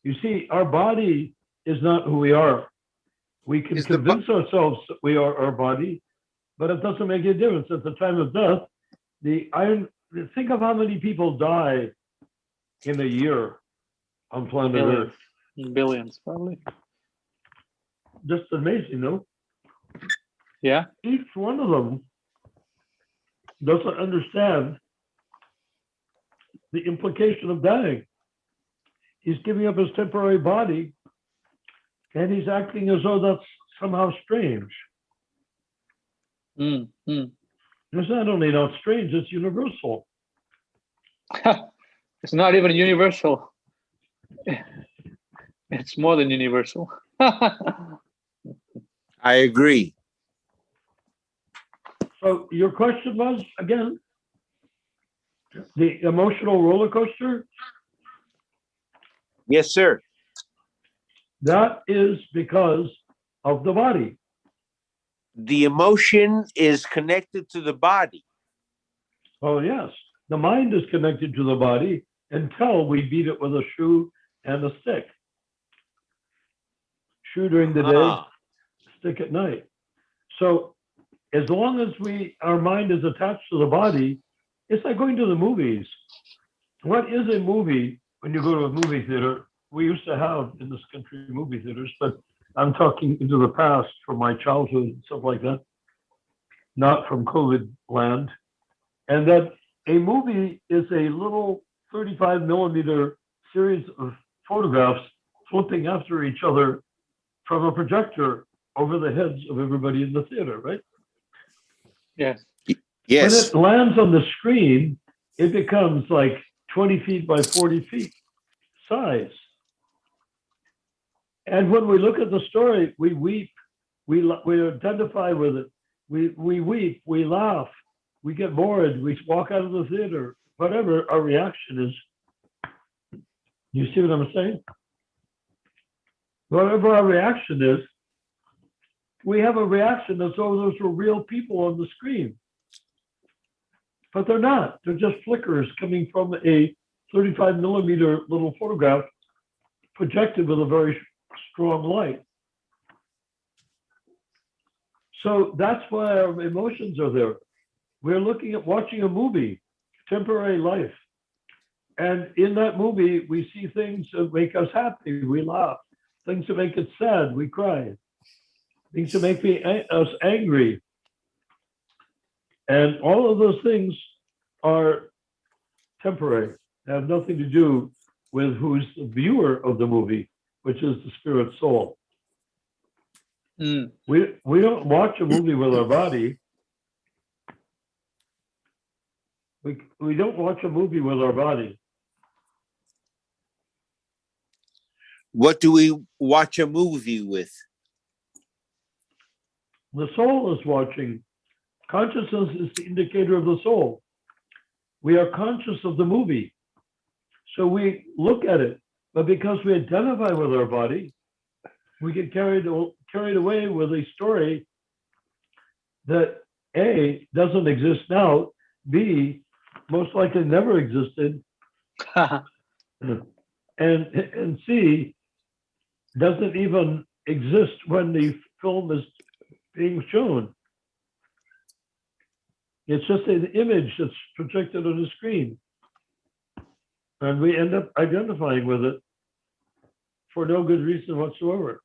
You see, our body is not who we are. We can convince ourselves that we are our body, but it doesn't make any difference. At the time of death, think of how many people die in a year on planet Billions. Earth. Billions, probably. Just amazing, no? Yeah. Each one of them doesn't understand the implication of dying. He's giving up his temporary body, and he's acting as though that's somehow strange. It's not only not strange, it's universal. It's not even universal. It's more than universal. I agree. So your question was, again, the emotional roller coaster? Yes, sir. That is because of the body. The emotion is connected to the body. Oh, yes. The mind is connected to the body until we beat it with a shoe and a stick. Shoe during the day, stick at night. So as long as our mind is attached to the body, it's like going to the movies. What is a movie when you go to a movie theater? We used to have in this country movie theaters, but I'm talking into the past from my childhood and stuff like that, not from COVID land. And that a movie is a little 35 millimeter series of photographs flipping after each other from a projector over the heads of everybody in the theater, right? Yes. Yes. When it lands on the screen, it becomes like 20 feet by 40 feet size. And when we look at the story, we weep, we identify with it, we weep, we laugh, we get bored, we walk out of the theater, whatever our reaction is. You see what I'm saying? Whatever our reaction is, we have a reaction as though those were real people on the screen. But they're not. They're just flickers coming from a 35 millimeter little photograph projected with a very strong light. So that's why our emotions are there. We're looking at watching a movie, temporary life. And in that movie, we see things that make us happy, we laugh. Things that make us sad, we cry. Things that make us angry. And all of those things are temporary, have nothing to do with who's the viewer of the movie, which is the spirit soul. We don't watch a movie with our body. We don't watch a movie with our body. What do we watch a movie with? The soul is watching. Consciousness is the indicator of the soul. We are conscious of the movie. So we look at it, but because we identify with our body, we get carried away with a story that A, doesn't exist now, B, most likely never existed, and C, doesn't even exist when the film is being shown. It's just an image that's projected on the screen. And we end up identifying with it for no good reason whatsoever.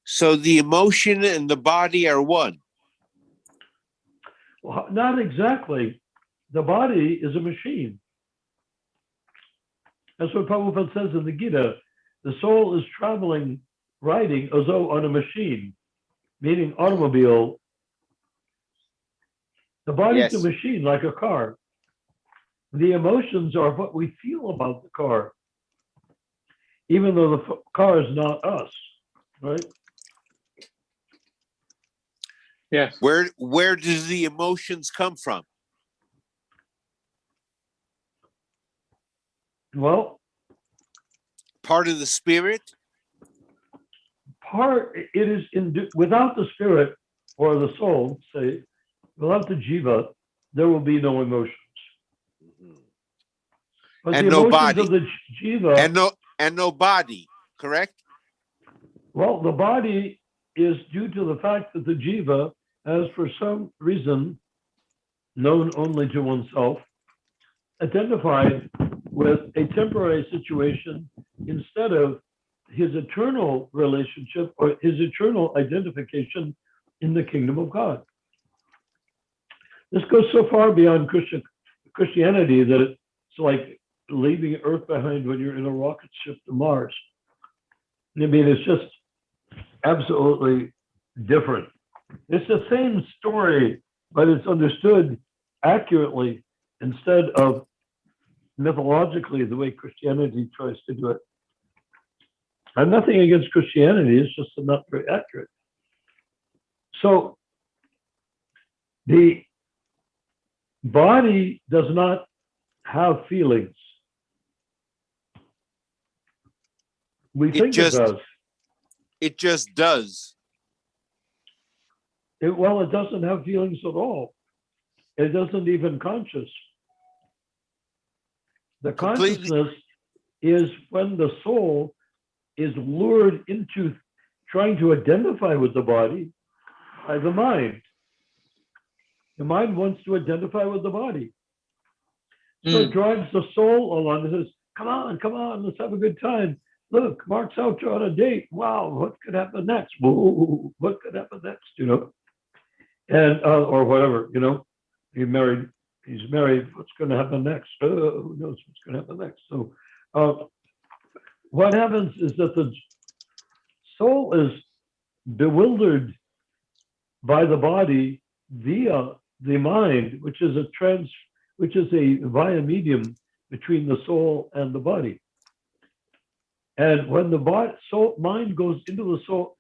So the emotion and the body are one. Well, not exactly. The body is a machine. That's what Prabhupada says in the Gita. The soul is traveling, riding as though on a machine, meaning automobile. The body's a machine, like a car. The emotions are what we feel about the car, even though the car is not us, right? Yes. Where does the emotions come from? Well, part of the spirit? It is without the spirit or the soul, say, without the jiva, there will be no emotions. But And the no emotions body. of the jiva and no body, correct? Well, the body is due to the fact that the jiva has, for some reason, known only to oneself, identified with a temporary situation instead of his eternal relationship or his eternal identification in the kingdom of God. This goes so far beyond Christianity that it's like leaving Earth behind when you're in a rocket ship to Mars. I mean, it's just absolutely different. It's the same story, but it's understood accurately instead of mythologically the way Christianity tries to do it. I'm nothing against Christianity, it's just not very accurate. So the body does not have feelings. We think it does. It just does. Well, it doesn't have feelings at all. It doesn't even conscious. The consciousness is when the soul is lured into trying to identify with the body by the mind. The mind wants to identify with the body. So it drives the soul along and says, come on, let's have a good time. Look, Mark's out on a date. Wow, what could happen next? Whoa, what could happen next, you know? And, or whatever, you know, he's married, what's going to happen next? Who knows what's going to happen next? So what happens is that the soul is bewildered by the body via the mind, which is a via medium between the soul and the body. And when the mind goes into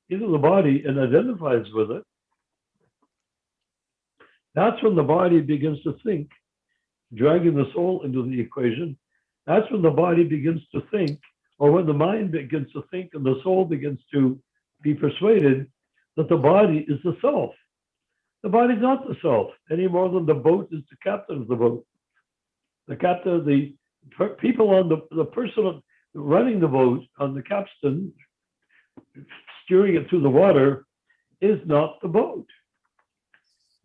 the body and identifies with it, that's when the body begins to think, dragging the soul into the equation. That's when the body begins to think, or when the mind begins to think and the soul begins to be persuaded that the body is the self. The body is not the self any more than the boat is the captain of the boat. The captain, the people on the person running the boat on the capstan, steering it through the water, is not the boat.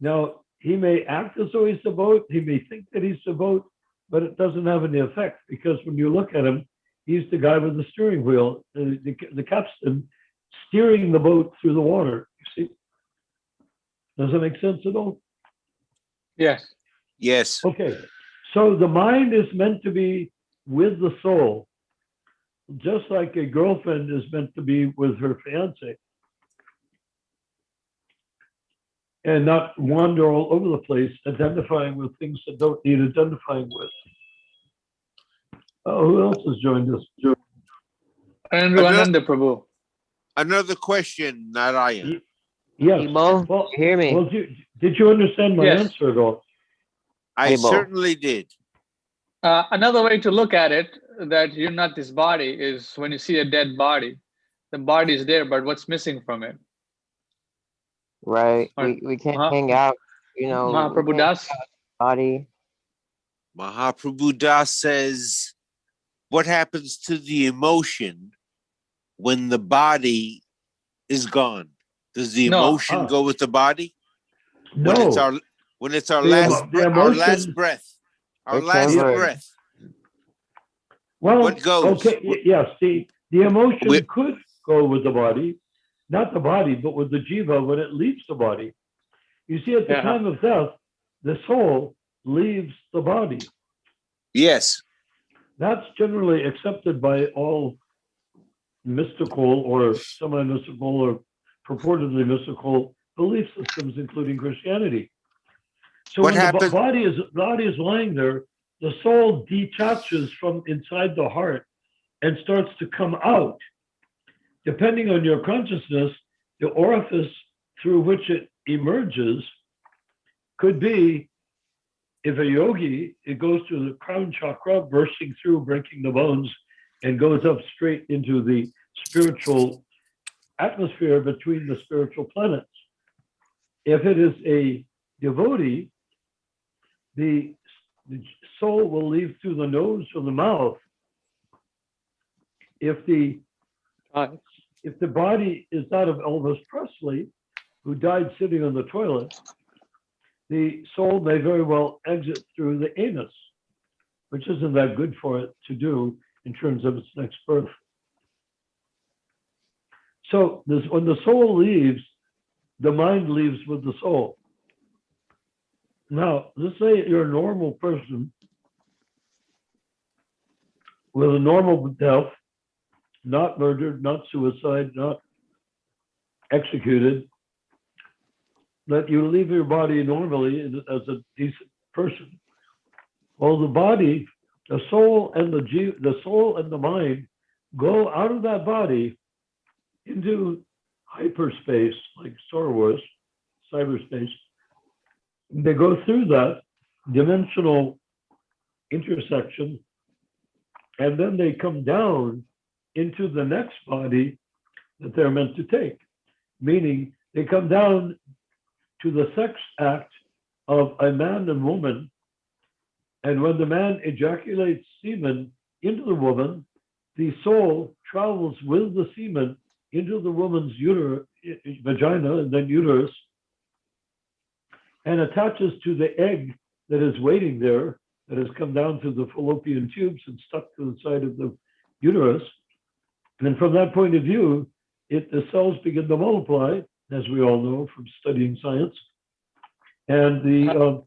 Now, he may act as though he's the boat, he may think that he's the boat, but it doesn't have any effect because when you look at him, he's the guy with the steering wheel, the capstan, steering the boat through the water. You see? Does that make sense at all? Yes. Yes. Okay. So the mind is meant to be with the soul, just like a girlfriend is meant to be with her fiance, and not wander all over the place identifying with things that don't need identifying with. Oh, who else has joined us? Ananda Prabhu. Another question, Narayan. Yes. Emo, Well, you hear me? well, did you understand my Yes. answer at all? I Hey, Bo. certainly did. Another way to look at it, that you're not this body, is when you see a dead body. The body is there, but what's missing from it? Right. Or- We can't Maha- hang out, you know. Mahaprabhu we can't Das. body. Mahaprabhu Das says, what happens to the emotion when the body is gone? Does the No. emotion go with the body? No. When it's our The last emo- the emotion- breath. Our It's last temporary. breath. Well, What goes? okay, yes, the emotion We- could go with the body, not the body, but with the jiva when it leaves the body. You see, at the Yeah. time of death, the soul leaves the body. Yes. That's generally accepted by all mystical or semi-mystical or purportedly mystical belief systems, including Christianity. So What when happens- the body is lying there, the soul detaches from inside the heart and starts to come out. Depending on your consciousness, the orifice through which it emerges could be, if a yogi, it goes through the crown chakra, bursting through, breaking the bones, and goes up straight into the spiritual atmosphere between the spiritual planets. If it is a devotee, the soul will leave through the nose or the mouth if the Right. if the body is that of Elvis Presley, who died sitting on the toilet, the soul may very well exit through the anus, which isn't that good for it to do in terms of its next birth. So when the soul leaves, the mind leaves with the soul. Now, let's say you're a normal person with a normal death, not murdered, not suicide, not executed, that you leave your body normally as a decent person. Well, the body, the soul and the mind go out of that body into hyperspace, like Star Wars, cyberspace. They go through that dimensional intersection, and then they come down into the next body that they're meant to take, meaning they come down to the sex act of a man and woman. And when the man ejaculates semen into the woman, the soul travels with the semen into the woman's vagina and then uterus, and attaches to the egg that is waiting there, that has come down through the fallopian tubes and stuck to the side of the uterus. And from that point of view, the cells begin to multiply, as we all know from studying science, and the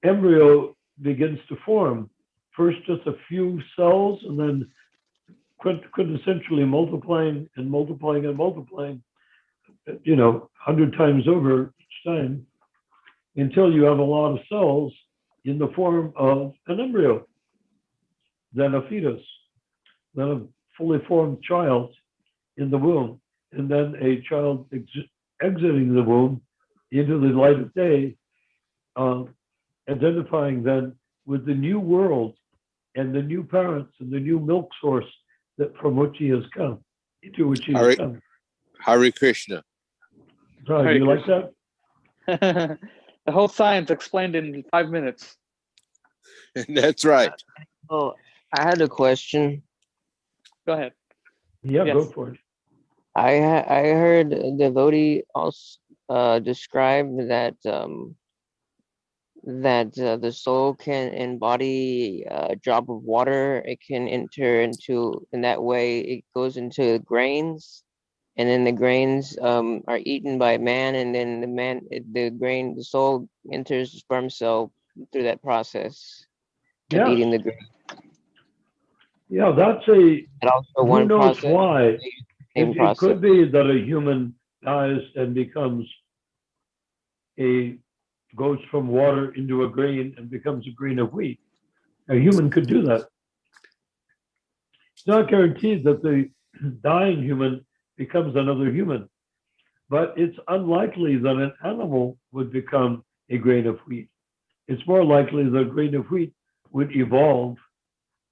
embryo begins to form. First, just a few cells, and then quintessentially multiplying and multiplying and multiplying, 100 times over each time, until you have a lot of cells in the form of an embryo, then a fetus, then a fully formed child in the womb, and then a child exiting the womb into the light of day, identifying then with the new world and the new parents and the new milk source from which he has come, into which he has come. Hare Krishna. So, do you like that? The whole science explained in 5 minutes. That's right. Oh, I had a question. Go ahead. Yeah, Yes. go for it. I heard a devotee also describe that the soul can embody a drop of water. It can enter into, in that way, it goes into grains, and then the grains are eaten by man, and then the soul enters the sperm cell through that process of Yes. eating the grain. Yeah, that's And also who one knows process. why. Same It process. could be that a human dies and goes from water into a grain and becomes a grain of wheat. A human could do that. It's not guaranteed that the dying human becomes another human, but it's unlikely that an animal would become a grain of wheat. It's more likely that a grain of wheat would evolve,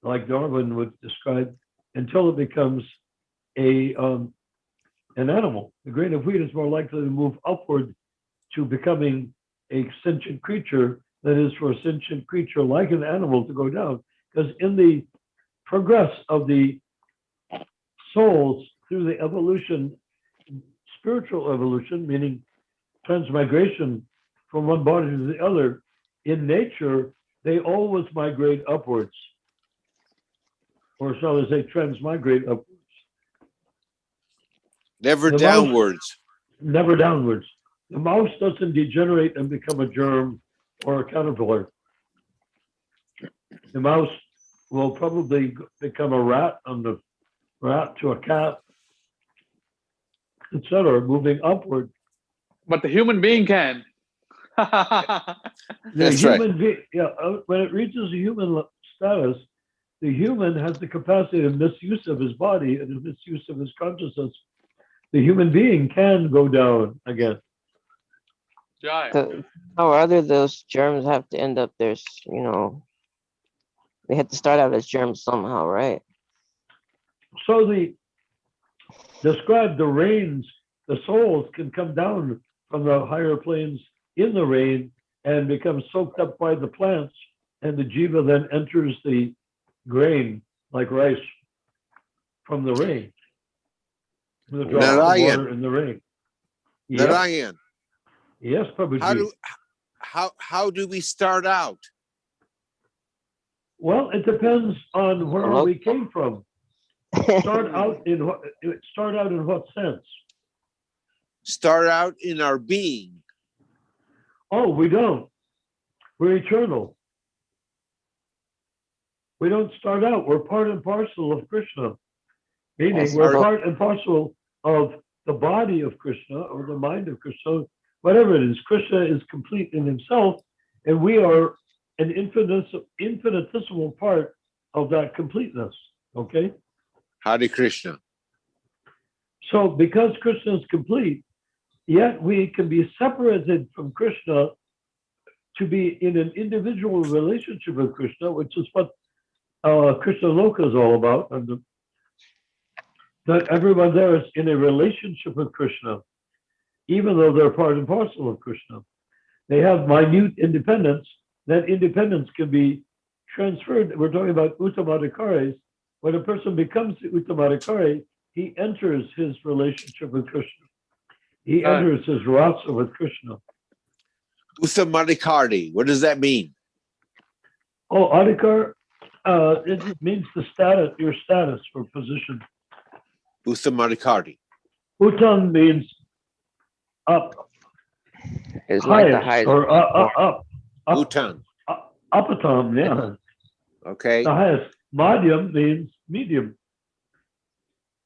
like Darwin would describe, until it becomes an animal. The grain of wheat is more likely to move upward to becoming a sentient creature than is for a sentient creature like an animal to go down. Because in the progress of the souls through the evolution, spiritual evolution, meaning transmigration from one body to the other, in nature, they always migrate upwards. Or shall I say, transmigrate upwards. Never The downwards. Never downwards. The mouse doesn't degenerate and become a germ or a caterpillar. The mouse will probably become a rat, and the rat to a cat, etc., moving upward. But the human being can. That's right. When it reaches a human status, the human has the capacity of misuse of his body and the misuse of his consciousness. The human being can go down again. How other those germs have to end up there? They have to start out as germs somehow, right? So describe the rains, the souls can come down from the higher planes in the rain and become soaked up by the plants, and the jiva then enters the grain like rice. from the rain. The drops of Narayan. water in the rain. Yep. Narayan, Yes, Prabhuji. how do we start out? Well, it depends on where Hello? we came from. Start out in what sense? Start out in our being. Oh, we don't. We're eternal. We don't start out. We're part and parcel of Krishna. Meaning Yes, we're but- part and parcel of the body of Krishna or the mind of Krishna, whatever it is. Krishna is complete in himself, and we are an infinitesimal part of that completeness. Okay? Hare Krishna. So because Krishna is complete, yet we can be separated from Krishna to be in an individual relationship with Krishna, which is what Krishna Loka is all about. And that everyone there is in a relationship with Krishna, even though they're part and parcel of Krishna. They have minute independence. That independence can be transferred. We're talking about Uttamadhikaris. When a person becomes the Uttamadhikari, he enters his relationship with Krishna. He enters his rasa with Krishna. Uttamadhikari, what does that mean? Oh, adhikar, it means the status, your status or position. Uttamadhikari. Uttam means up, It's like the highest, highest. or up, Uttan. upatam, yeah. Okay. The highest. Madhyam means medium.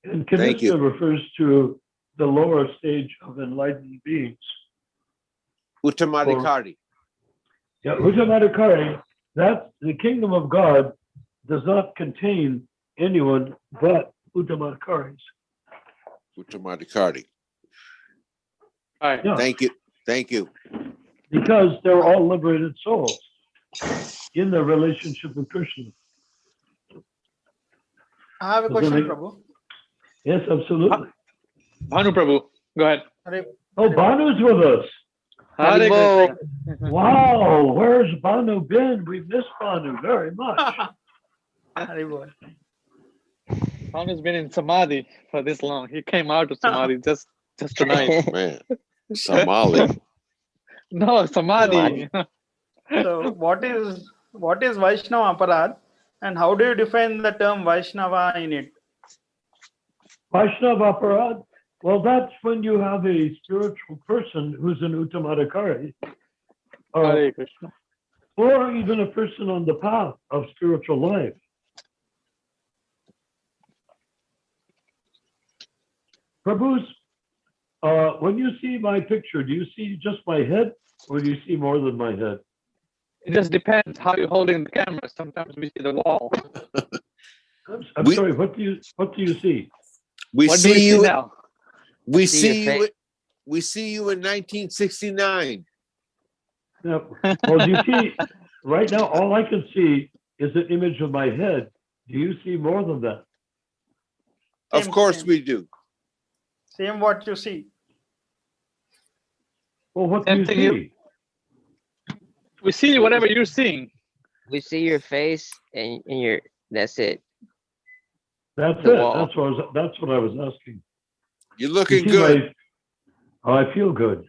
And Thank you. Kanishta refers to the lower stage of enlightened beings. Uttamadhikari. Yeah, Uttamadhikari, that's the kingdom of God does not contain anyone but Uttamadhikaris. Uttamadhikari. All right. Yeah, Thank you. Thank you. because they're all liberated souls in their relationship with Krishna. I have a Does that question, make- Prabhu. Yes, absolutely. Bhanu Prabhu, go ahead. Hare, Oh, Banu's with us. Hare Haribo. Krishna. Wow, where's Banu been? We miss Banu very much. Hare Bol. Bhanu's been in Samadhi for this long. He came out of Samadhi just tonight. Man. Somali. No, Samadhi. So what is Vaishnava Aparad, and how do you define the term Vaishnava in it? Vaishnava Aparad, well, that's when you have a spiritual person who's an Uttamadhikari, Hare Krishna. or even a person on the path of spiritual life. Prabhus, when you see my picture, do you see just my head or do you see more than my head? It just depends how you're holding the camera. Sometimes we see the wall. I'm We- sorry, what do you see? We What do we see see you. now? We See see your you. face. We see you in 1969. Yeah. Well, you see, right now, all I can see is an image of my head. Do you see more than that? Of Same, course same. we do. Same what you see. Well, what do Same you thing you- see? We see whatever you're seeing. We see your face and your. That's it. That's The it. wall. That's what I was asking. You're You looking see good. Oh, I feel good.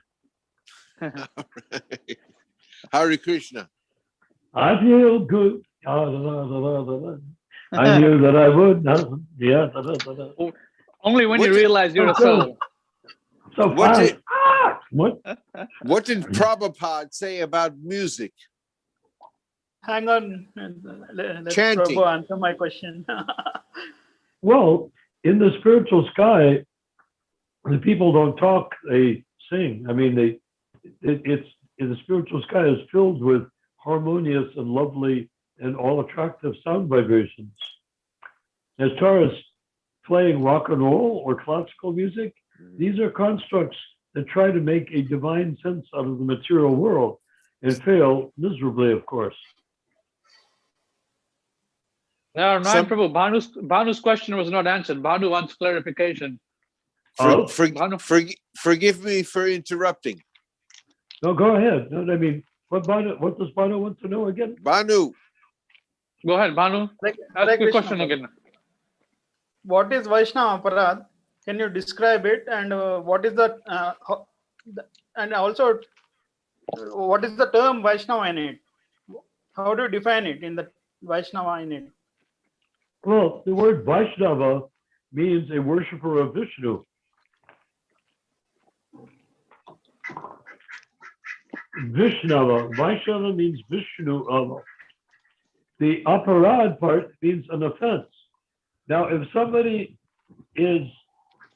Hare Krishna. I feel good. Ah, da, da, da, da, da, da. I knew that I would. Yeah. Da, da, da, da. Only when you What- realize you're a Okay. soul. So What's fast. it- Ah! What? What did Prabhupada say about music? Hang on, let Chanting. Prabhu answer my question. Well, in the spiritual sky, the people don't talk; they sing. I mean, it's in the spiritual sky is filled with harmonious and lovely and all attractive sound vibrations. As far as playing rock and roll or classical music, these are constructs that try to make a divine sense out of the material world and fail miserably, of course. No, Some- Prabhu. Bhanu's question was not answered. Bhanu wants clarification. Oh, Forgive me for interrupting. No, go ahead. No, I mean, what does Banu want to know again? Banu, Go ahead, Bhanu. Hare Ask your Krishna, question Prabhu. again. what is Vaishnava Aparad? Can you describe it, and what is and also what is the term Vaishnava in it? How do you define it in the Vaishnava in it? Well, the word Vaishnava means a worshiper of Vishnu. Vaishnava means Vishnu. The aparad part means an offense. Now, if somebody is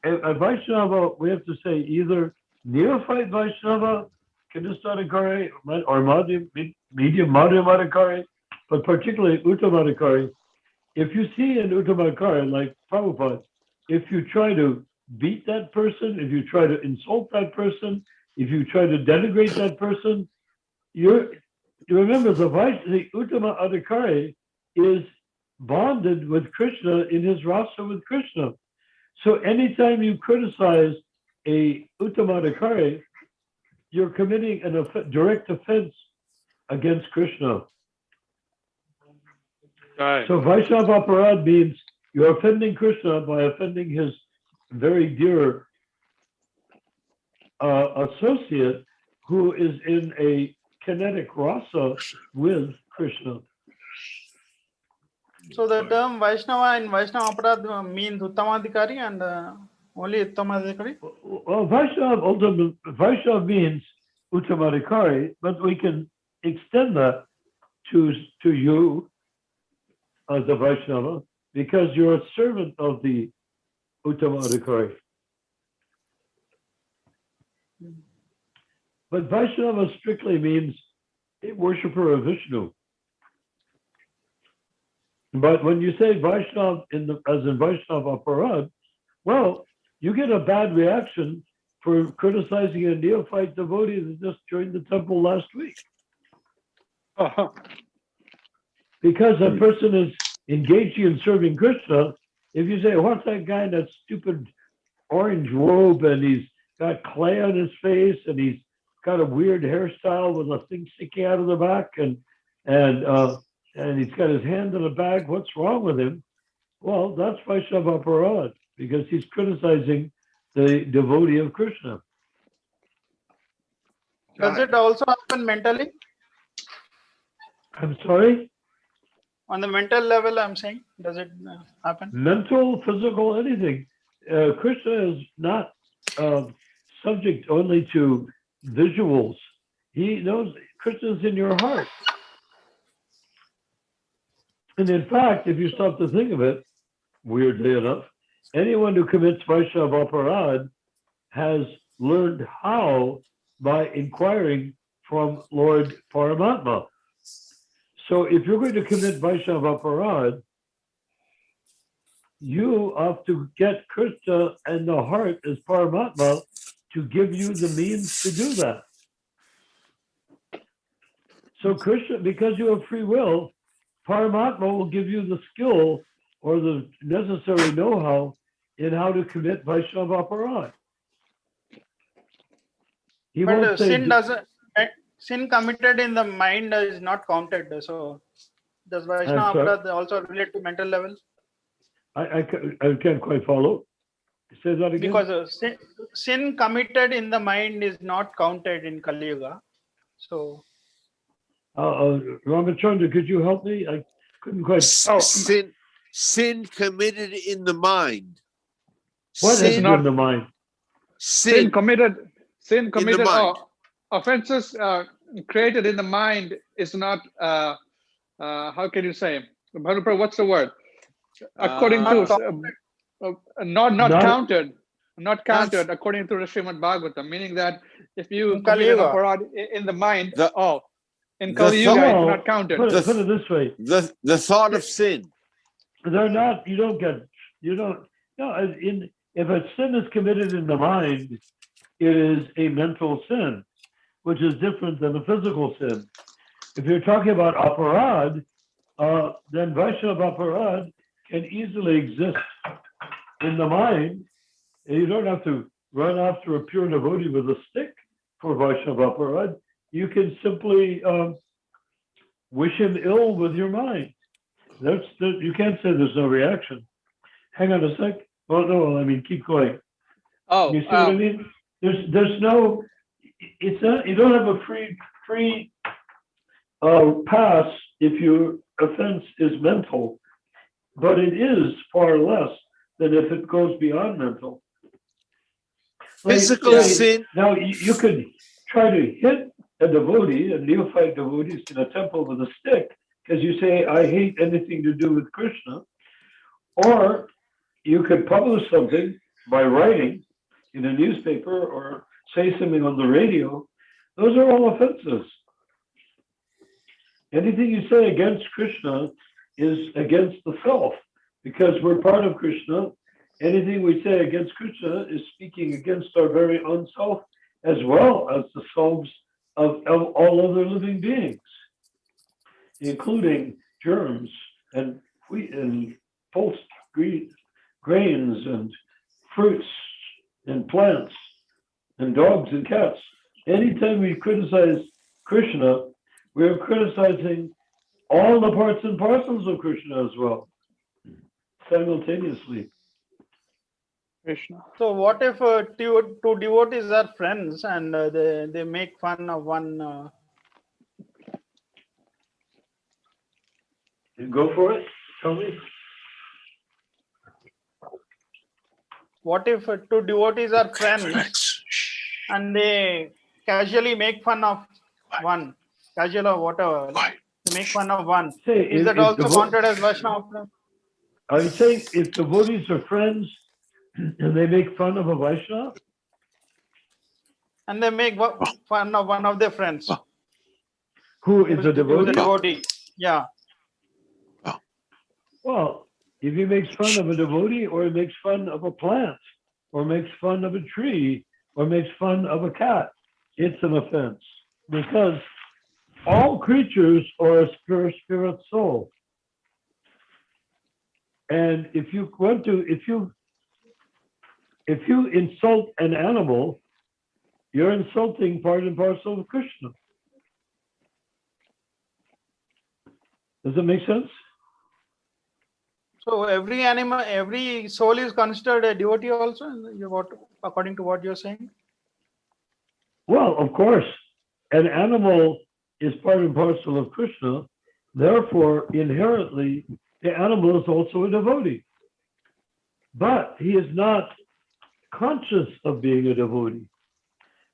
a Vaishnava, we have to say either neophyte Vaishnava, Kanistadikari, or medium Madhyamadikari, but particularly Uttamadikari. If you see an Uttamadikari like Prabhupada, if you try to beat that person, if you try to insult that person, if you try to denigrate that person, you remember the Uttama Adhikari is bonded with Krishna in his rasa with Krishna. So anytime you criticize a Uttama Adhikari, you're committing a direct offense against Krishna. Right. So Vaishnava Aparad means you're offending Krishna by offending his very dear associate who is in a kinetic rasa with Krishna. So the term Vaishnava and Vaishnava Aparad means Uttamadikari and only Uttamadikari? Well, Vaishnava means Uttamadikari, but we can extend that to you as a Vaishnava because you're a servant of the Uttamadikari. But Vaishnava strictly means a worshiper of Vishnu. But when you say Vaishnava as in Vaishnava Aparad, well, you get a bad reaction for criticizing a neophyte devotee that just joined the temple last week. Because a person is engaging in serving Krishna, if you say, what's that guy in that stupid orange robe and he's got clay on his face and he's got a weird hairstyle with a thing sticking out of the back and he's got his hand in a bag, what's wrong with him? Well, that's Vaishnava Aparad because he's criticizing the devotee of Krishna. Does it also happen mentally? I'm sorry? On the mental level, I'm saying, does it happen? Mental, physical, anything. Krishna is not subject only to visuals. He knows Krishna's in your heart. And in fact, if you stop to think of it, weirdly enough, anyone who commits Vaishnava Aparad has learned how by inquiring from Lord Paramatma. So if you're going to commit Vaishnava Aparad, you have to get Krishna and the heart as Paramatma to give you the means to do that. So Krishna, because you have free will, Paramatma will give you the skill or the necessary know-how in how to commit Vaishnava Aparad. He But won't say, sin committed in the mind is not counted. So does Vaishnava Aparad also relate to mental level? I can't quite follow. Say that again. Because sin committed in the mind is not counted in Kali Yuga. So Ramachandra, could you help me? I couldn't quite. Sin committed in the mind. What is not in the mind? Sin committed. mind. Offenses created in the mind is not. How can you say? What's the word? According to not counted. Not counted according to the Srimad Bhagavatam, meaning that if you commit an aparad in the mind, in Kali Yuga, it's not counted. Put it this way: the thought of sin. They're not. You don't. No. If a sin is committed in the mind, it is a mental sin, which is different than a physical sin. If you're talking about aparad, then Vaishnava Aparad can easily exist in the mind. And you don't have to run after a pure devotee with a stick for Vaishnava Aparad. You can simply wish him ill with your mind. You can't say there's no reaction. hang on a sec. Well, no, I mean, keep going. Oh, You see what I mean? There's no, it's not, you don't have a free pass if your offense is mental, but it is far less than if it goes beyond mental. Like, Physical sin. now you could try to hit a devotee, a neophyte devotee in a temple with a stick, because you say, I hate anything to do with Krishna. Or you could publish something by writing in a newspaper or say something on the radio. Those are all offenses. Anything you say against Krishna is against the self, because we're part of Krishna. Anything we say against Krishna is speaking against our very own self, as well as the selves of all other living beings, including germs and wheat and pulsed grains and fruits and plants and dogs and cats. Anytime we criticize Krishna, we're criticizing all the parts and parcels of Krishna as well, simultaneously. Krishna. So what if two devotees are friends and they make fun of one? Go for it. Tell me. What if two devotees are friends and they casually make fun of one, casual or whatever? They make fun of one. Say, Is that also counted as Vaishnava? Are you saying if devotees are friends and they make fun of a Vaishnava? And they make fun of one of their friends. Who is a Who's a devotee? devotee. Yeah. Well, if he makes fun of a devotee, or he makes fun of a plant, or makes fun of a tree, or makes fun of a cat, it's an offense. Because all creatures are a spirit soul. And if you insult an animal, you're insulting part and parcel of Krishna. Does it make sense? So every animal, every soul is considered a devotee also, according to what you're saying? Well, of course, an animal is part and parcel of Krishna. Therefore, inherently, the animal is also a devotee. But he is not conscious of being a devotee.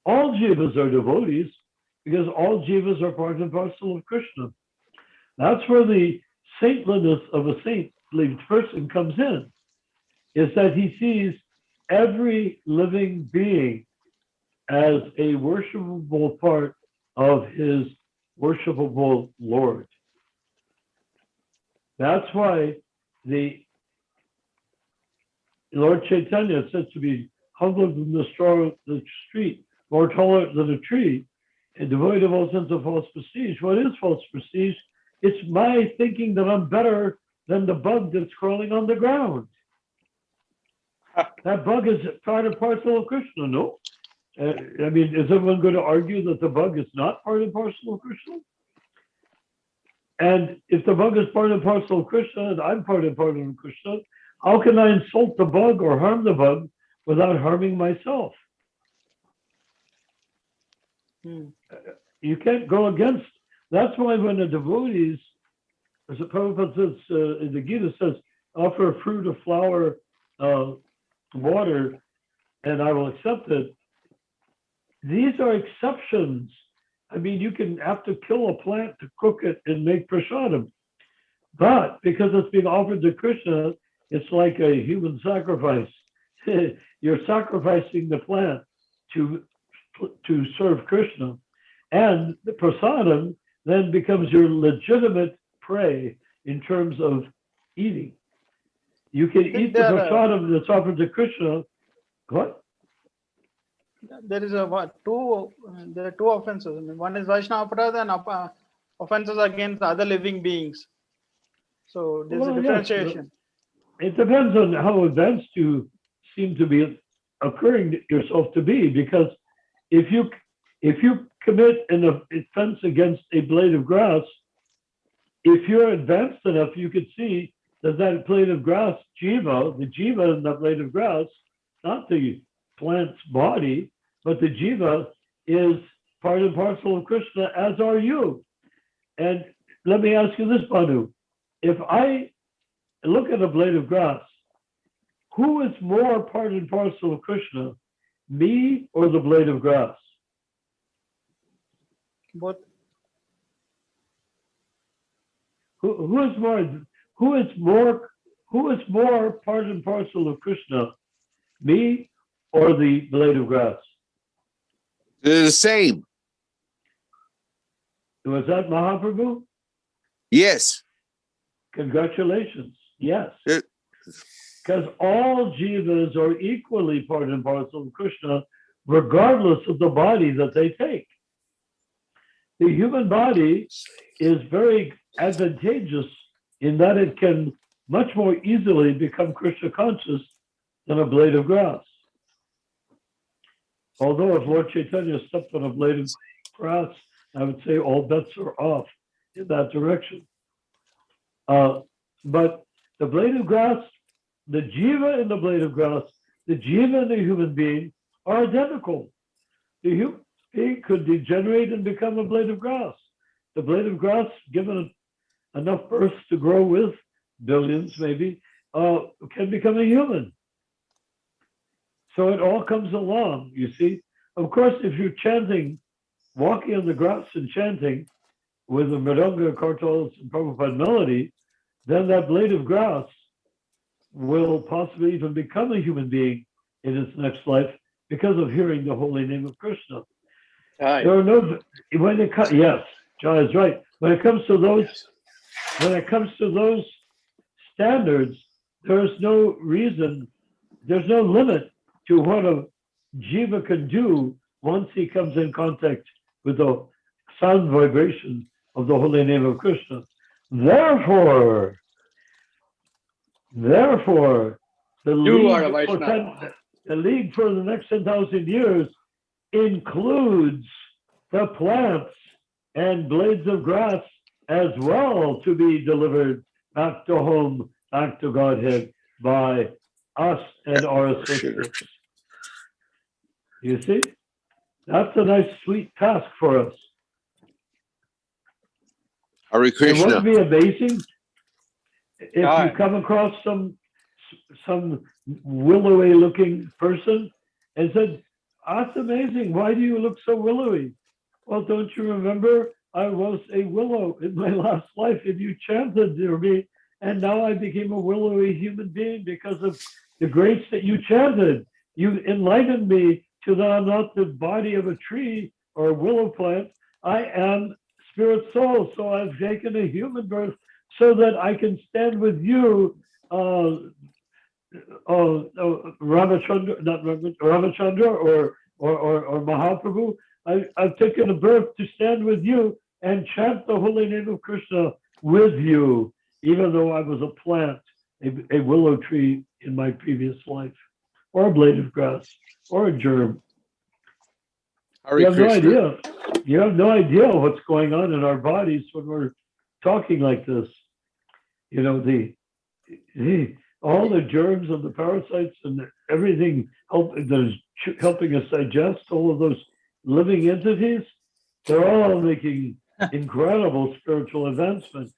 All jivas are devotees because all jivas are part and parcel of Krishna. That's where the saintliness of a saintly person comes in, is that he sees every living being as a worshipable part of his worshipable Lord. That's why the Lord Chaitanya is said to be humble than the street, more tolerant than a tree, and devoid of all sense of false prestige. What is false prestige? It's my thinking that I'm better than the bug that's crawling on the ground. That bug is part and parcel of Krishna, no? I mean, is everyone going to argue that the bug is not part and parcel of Krishna? And if the bug is part and parcel of Krishna, and I'm part and parcel of Krishna, how can I insult the bug or harm the bug without harming myself? You can't go against. That's why when the devotees, as the Prabhupada says in the Gita says, offer a fruit, a flower, water, and I will accept it. These are exceptions. I mean, you can have to kill a plant to cook it and make prasadam. But because it's being offered to Krishna, it's like a human sacrifice. You're sacrificing the plant to serve Krishna. And the prasadam then becomes your legitimate prey in terms of eating. You can eat the prasadam that's offered to Krishna. What? There is there are two offenses. I mean, one is Vaishnava Aparadha and offenses against other living beings. So there's a differentiation. Yes, it depends on how advanced you seem to be occurring yourself to be, because if you commit an offense against a blade of grass, if you're advanced enough, you could see that blade of grass, jiva, the jiva in the blade of grass, not the plant's body, but the jiva is part and parcel of Krishna, as are you. And let me ask you this, Banu. If I look at a blade of grass, who is more part and parcel of Krishna, me or the blade of grass? Both. Who is more part and parcel of Krishna, me or the blade of grass? They're the same. Was that Mahaprabhu? Yes. Congratulations. Yes. It- Because all jivas are equally part and parcel of Krishna, regardless of the body that they take. The human body is very advantageous in that it can much more easily become Krishna conscious than a blade of grass. Although if Lord Chaitanya stepped on a blade of grass, I would say all bets are off in that direction. But the blade of grass, the jiva in the blade of grass, the jiva in the human being are identical. The human being could degenerate and become a blade of grass. The blade of grass, given enough births to grow with, billions maybe, can become a human. So it all comes along, you see. Of course, if you're chanting, walking on the grass and chanting with a mridanga, kartals, and Prabhupada melody, then that blade of grass will possibly even become a human being in its next life because of hearing the holy name of Krishna. There are no, yes, Jai is right. When it comes to those standards, there's no reason, there's no limit to what a jiva can do once he comes in contact with the sound vibration of the holy name of Krishna. Therefore, the league for the next 10,000 years includes the plants and blades of grass as well to be delivered back to home, back to Godhead by us and our associates. You see? That's a nice, sweet task for us. Hare Krishna. It would be amazing if you come across some willowy-looking person and said, "That's amazing. Why do you look so willowy?" Well, don't you remember I was a willow in my last life and you chanted near me, and now I became a willowy human being because of the grace that you chanted. You enlightened me to that I'm not the body of a tree or a willow plant. I am spirit soul. So I've taken a human birth so that I can stand with you, Ramachandra or Mahaprabhu. I've taken a birth to stand with you and chant the holy name of Krishna with you, even though I was a plant, a willow tree in my previous life, or a blade of grass, or a germ. Hare You have Krishna. no idea. You have no idea what's going on in our bodies when we're talking like this. You know, all the germs and the parasites and everything that is helping us digest, all of those living entities, they're all making incredible spiritual advancement.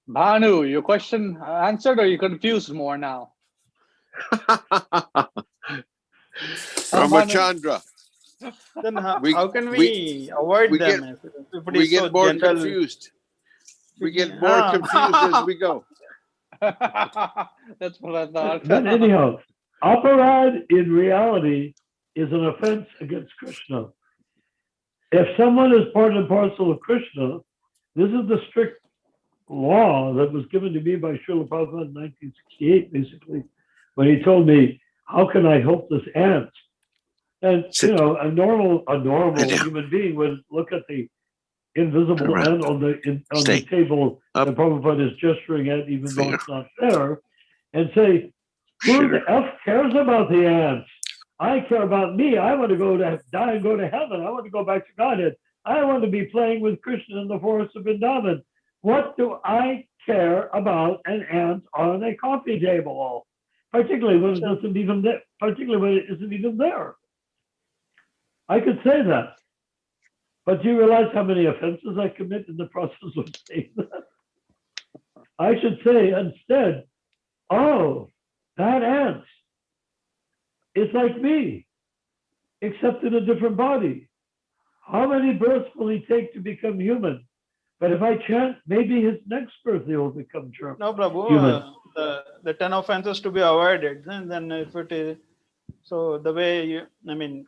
Bhanu, your question answered, or you confused more now? Ramachandra. Then how We- can we avoid we them? get- if it We is get so more general? confused. We get more confused as we go. That's what I thought. But anyhow, aparad in reality is an offense against Krishna. If someone is part and parcel of Krishna, this is the strict law that was given to me by Srila Prabhupada in 1968, basically, when he told me, how can I help this ant? And, you know, a normal human being would look at the invisible ant on the table that Prabhupada is gesturing at, even though it's not there, and say, who the F cares about the ants? I care about me. I want to die and go to heaven. I want to go back to Godhead. I want to be playing with Krishna in the forest of Vrindavan. What do I care about an ant on a coffee table, particularly when it isn't even there. Particularly when it isn't even there. I could say that, but do you realize how many offenses I commit in the process of saying that? I should say instead, oh, that ant is like me, except in a different body. How many births will he take to become human? But if I chant, maybe his next birth he will become human. No, Prabhu, the 10 offenses to be avoided. And then if it is, so the way you, I mean,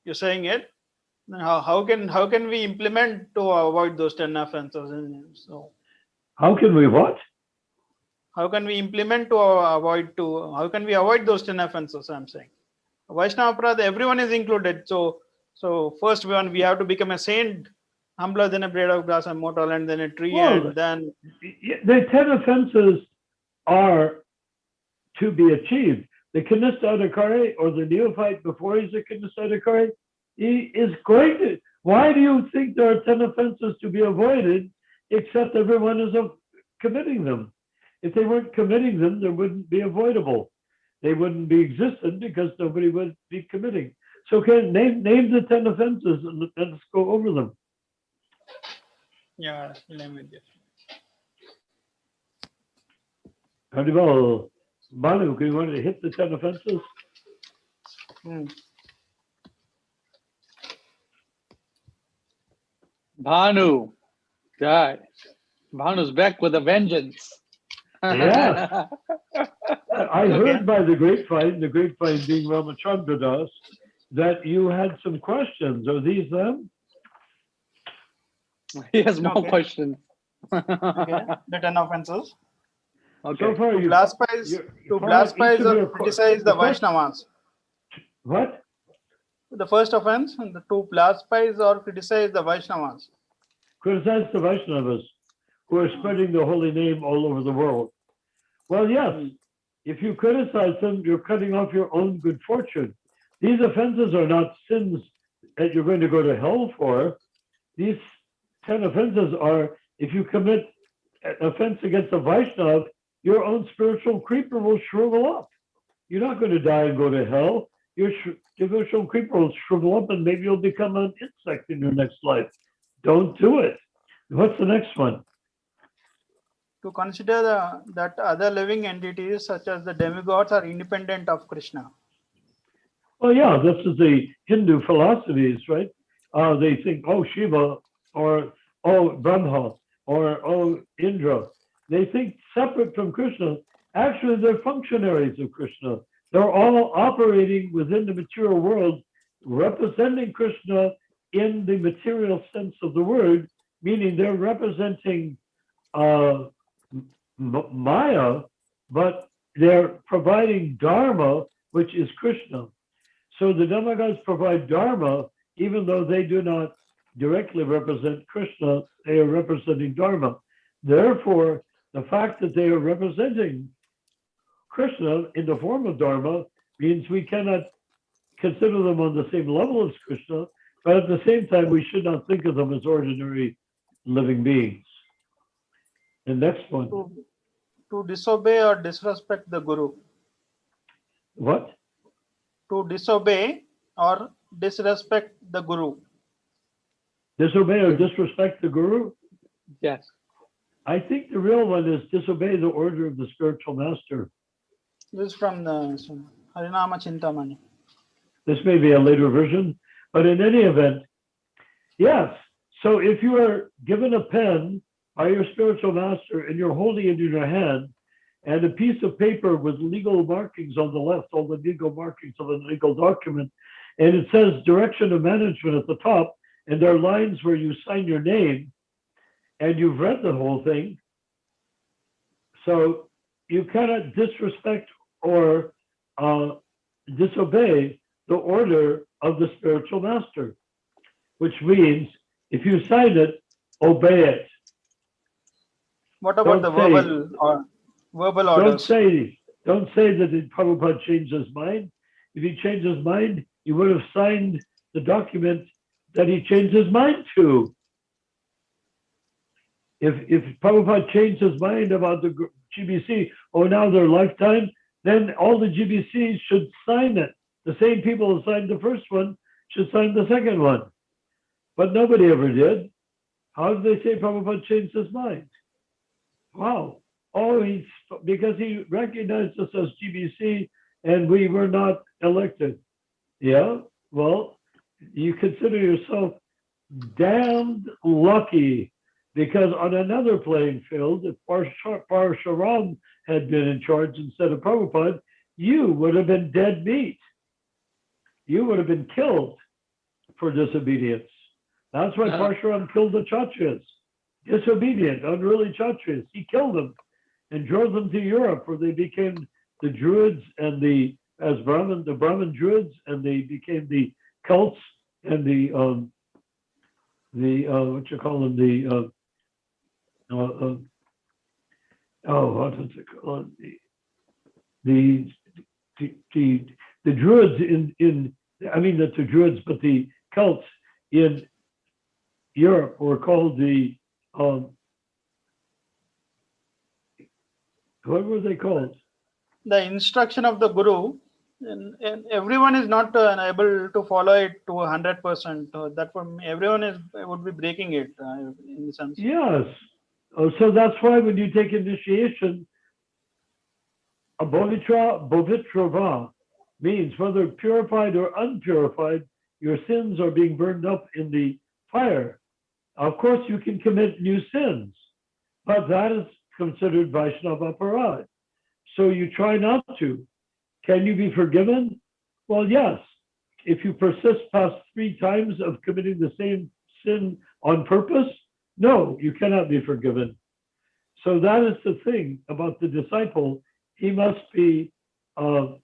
you're saying it, then how can we implement to avoid those 10 offenses? So how can we what? How can we implement to avoid how can we avoid those 10 offenses? I'm saying Vaishnava Aparadha, everyone is included. So first one, we have to become a saint, humbler than a blade of grass and mortal, and then a tree, and then the 10 offenses are to be achieved. The Kanista Adhikari, or the neophyte before he's a Kanista Adhikari, he is going to. Why do you think there are 10 offenses to be avoided, except everyone is committing them? If they weren't committing them, they wouldn't be avoidable. They wouldn't be existent because nobody would be committing. So name the 10 offenses and let's go over them. Yeah, name it. Haribol, Banu, can you want to hit the 10 offenses? Bhanu, Jai. Bhanu's back with a vengeance. Yeah. I heard by the grapevine being Ramachandra Das, that you had some questions. Are these them? He has more questions. Okay, the 10 offenses. Okay. So far, To blaspheme or criticize the Vaishnavas. What? The first offense, to blaspheme or criticize the Vaishnavas. Criticize the Vaishnavas who are spreading the holy name all over the world. Well, yes, if you criticize them, you're cutting off your own good fortune. These offenses are not sins that you're going to go to hell for. These 10 offenses are, if you commit an offense against a Vaishnava, your own spiritual creeper will shrivel up. You're not going to die and go to hell. Your spiritual creeper will shrivel up and maybe you'll become an insect in your next life. Don't do it. What's the next one? To consider that other living entities such as the demigods are independent of Krishna. Well, yeah, this is the Hindu philosophies, right? They think, oh, Shiva, or oh, Brahma, or oh, Indra. They think separate from Krishna. Actually, they're functionaries of Krishna. They're all operating within the material world, representing Krishna in the material sense of the word, meaning they're representing Maya, but they're providing Dharma, which is Krishna. So the demigods provide Dharma, even though they do not directly represent Krishna, they are representing Dharma. Therefore, the fact that they are representing Krishna in the form of Dharma means we cannot consider them on the same level as Krishna, but at the same time, we should not think of them as ordinary living beings. The next one. To disobey or disrespect the Guru. What? To disobey or disrespect the Guru. Disobey or disrespect the Guru? Yes. I think the real one is disobey the order of the spiritual master. This is from the Harinama Chintamani. This may be a later version, but in any event, yes. So if you are given a pen by your spiritual master and you're holding it in your hand, and a piece of paper with legal markings on the left, all the legal markings of a legal document, and it says direction of management at the top, and there are lines where you sign your name, and you've read the whole thing. So you cannot disrespect or disobey the order of the spiritual master, which means if you sign it, obey it. What about the verbal orders? Don't say that Prabhupada changed his mind. If he changed his mind, he would have signed the document that he changed his mind to. If Prabhupada changed his mind about the GBC, now their lifetime, then all the GBCs should sign it. The same people who signed the first one should sign the second one. But nobody ever did. How did they say Prabhupada changed his mind? Wow. Because he recognized us as GBC and we were not elected. Yeah, well, you consider yourself damned lucky, because on another playing field, if Parshuram had been in charge instead of Prabhupada, you would have been dead meat. You would have been killed for disobedience. That's why Parshuram killed the Kshatriyas. Disobedient, unruly Kshatriyas. He killed them and drove them to Europe, where they became the Druids and the Brahmin Druids, and they became the cults and the what you call them, what is it called? The Druids the Druids, but the cults in Europe were called the what were they called? The instruction of the Guru, and everyone is not able to follow it to 100%. That everyone would be breaking it in the sense. Yes. So that's why when you take initiation, a bovitrava means whether purified or unpurified, your sins are being burned up in the fire. Of course, you can commit new sins, but that is considered Vaishnava Parad. So you try not to. Can you be forgiven? Well, yes. If you persist past 3 times of committing the same sin on purpose, no, you cannot be forgiven. So that is the thing about the disciple. He must be, the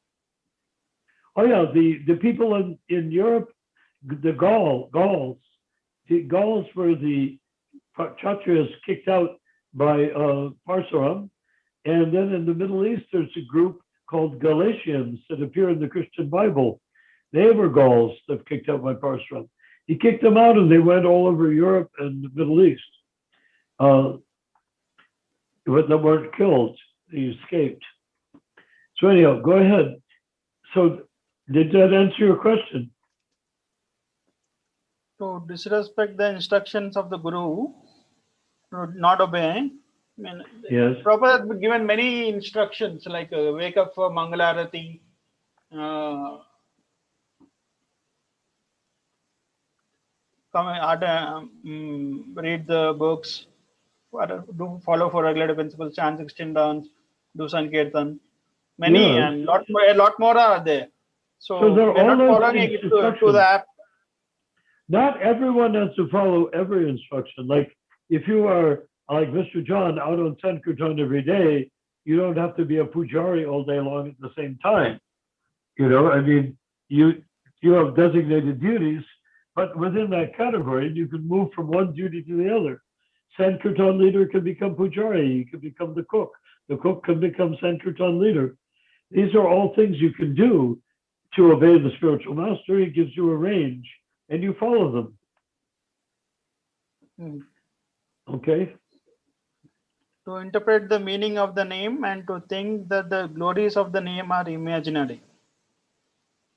people in Europe, the Gauls were the Kshatriyas kicked out by Parsuram. And then in the Middle East, there's a group called Galatians that appear in the Christian Bible. They were Gauls that kicked out by Parsuram. He kicked them out and they went all over Europe and the Middle East. But they weren't killed. They escaped. So anyhow, go ahead. So did that answer your question? To disrespect the instructions of the Guru, not obeying. Yes. Prabhupada has given many instructions, like wake up for Mangalarati, read the books, follow for regulative principles, chant 16 rounds, do Sankirtan. Many and a lot more are there. So they're we're all not following it to the app. Not everyone has to follow every instruction. Like if you are like Mr. John out on Sankirtan every day, you don't have to be a pujari all day long at the same time. You have designated duties, but within that category, you can move from one duty to the other. Sankirtan leader can become pujari, you can become the cook. The cook can become Sankirtan leader. These are all things you can do to obey the spiritual master. He gives you a range and you follow them. Okay. To interpret the meaning of the name and to think that the glories of the name are imaginary.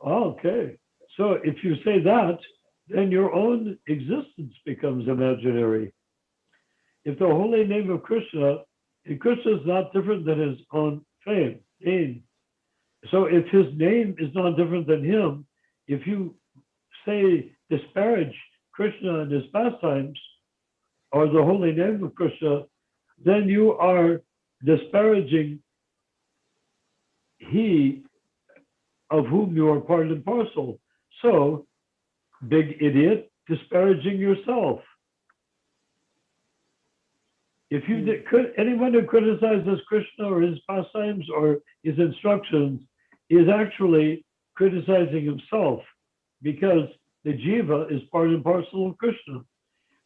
Okay. So if you say that, then your own existence becomes imaginary. If the holy name of Krishna, and Krishna is not different than his own name. So if his name is not different than him, if you disparage Krishna and his pastimes, or the holy name of Krishna, then you are disparaging he of whom you are part and parcel. So, big idiot, disparaging yourself. If anyone who criticizes Krishna or his pastimes or his instructions is actually criticizing himself, because the jiva is part and parcel of Krishna.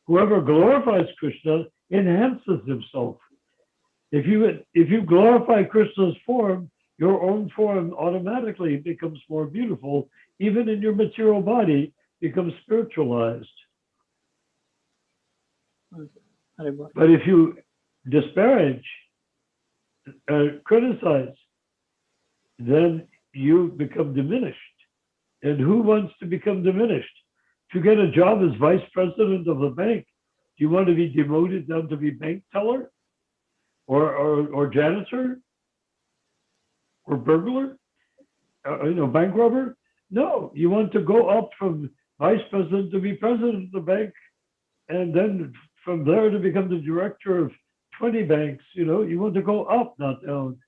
Whoever glorifies Krishna enhances himself. If you glorify Krishna's form, your own form automatically becomes more beautiful. Even in your material body, becomes spiritualized. Hare Bol. But if you disparage, criticize, then you become diminished. And who wants to become diminished? If you get a job as vice president of the bank, do you want to be demoted down to be bank teller or janitor or burglar? Bank robber? No, you want to go up from vice president to be president of the bank, and then from there to become the director of 20 banks. You want to go up, not down.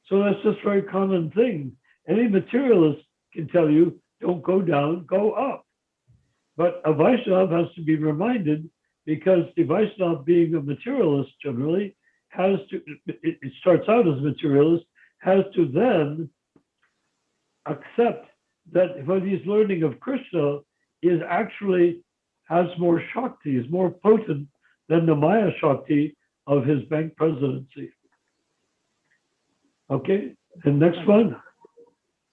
So that's just a very common thing. Any materialist can tell you, don't go down, go up. But a Vaishnava has to be reminded, because the Vaishnava, being a materialist generally, it starts out as a materialist, has to then accept that what he's learning of Krishna is actually has more Shakti, is more potent than the Maya Shakti of his bank presidency. Okay, and next one.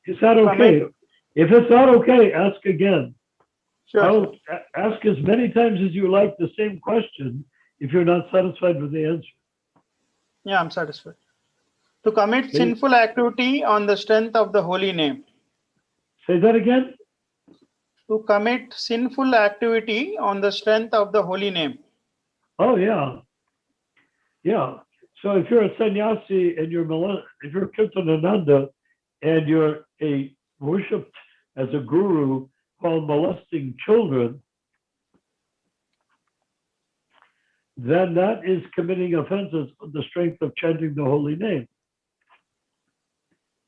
Is that okay? If it's not okay, ask again. Sure. Ask as many times as you like the same question if you're not satisfied with the answer. Yeah, I'm satisfied. To commit sinful activity on the strength of the holy name. Say that again. To commit sinful activity on the strength of the holy name. Oh, yeah. Yeah. So if you're a sannyasi and if you're Kirtanananda and you're worshipped as a guru while molesting children, then that is committing offenses on the strength of chanting the holy name.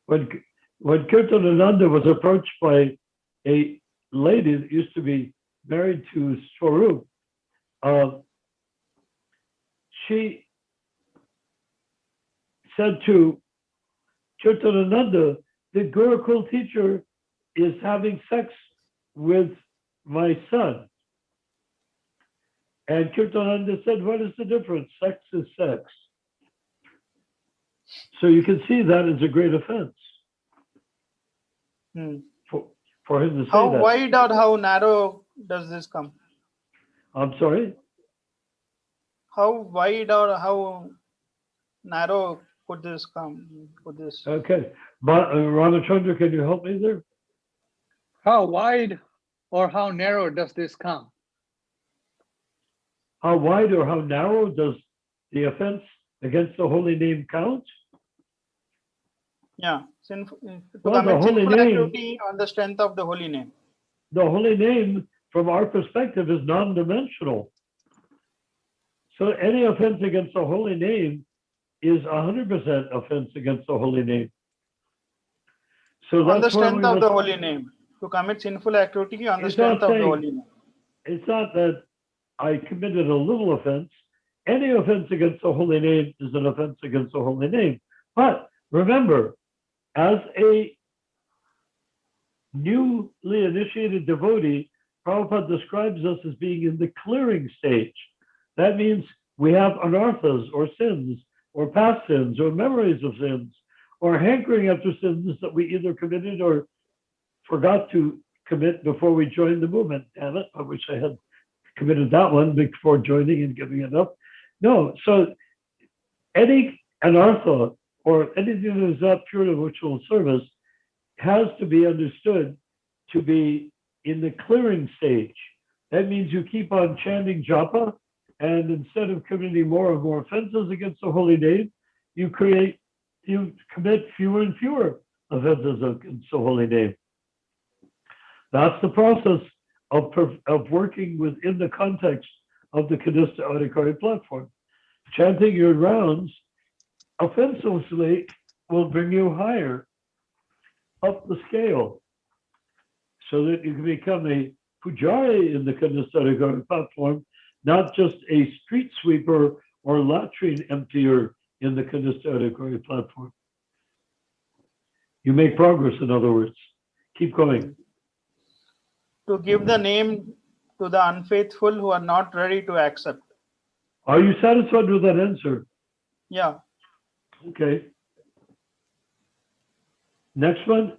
When Kirtanananda was approached by a lady that used to be married to Swarup, she said to Kirtanananda, the Gurukul teacher is having sex with my son. And Kirtanananda said, what is the difference? Sex is sex. So you can see that is a great offense for him to say how that. How wide or how narrow does this come? I'm sorry? How wide or how narrow could this come? Okay. But Ramachandra, can you help me there? How wide or how narrow does this come? How wide or how narrow does the offense against the holy name count? Yeah. To Well, commit the holy sinful name, activity on the strength of the holy name. The holy name, from our perspective, is non-dimensional. So any offense against the holy name is 100% offense against the holy name. So on the that's why strength of the holy name. To commit sinful activity on the strength of the holy name. It's not that I committed a little offense. Any offense against the holy name is an offense against the holy name. But remember, as a newly initiated devotee, Prabhupada describes us as being in the clearing stage. That means we have anarthas or sins or past sins or memories of sins or hankering after sins that we either committed or forgot to commit before we joined the movement. Damn it, I wish I had committed that one before joining and giving it up. No, so any anartha or anything that is not pure devotional service has to be understood to be in the clearing stage. That means you keep on chanting japa, and instead of committing more and more offenses against the holy name, you commit fewer and fewer offenses against the holy name. That's the process of working within the context of the Kanista Adhikari platform. Chanting your rounds offensively will bring you higher up the scale so that you can become a pujari in the Kanista Adhikari platform, not just a street sweeper or latrine emptier in the Kanista Adhikari platform. You make progress, in other words. Keep going. To give the name to the unfaithful who are not ready to accept. Are you satisfied with that answer? Yeah. Okay. Next one.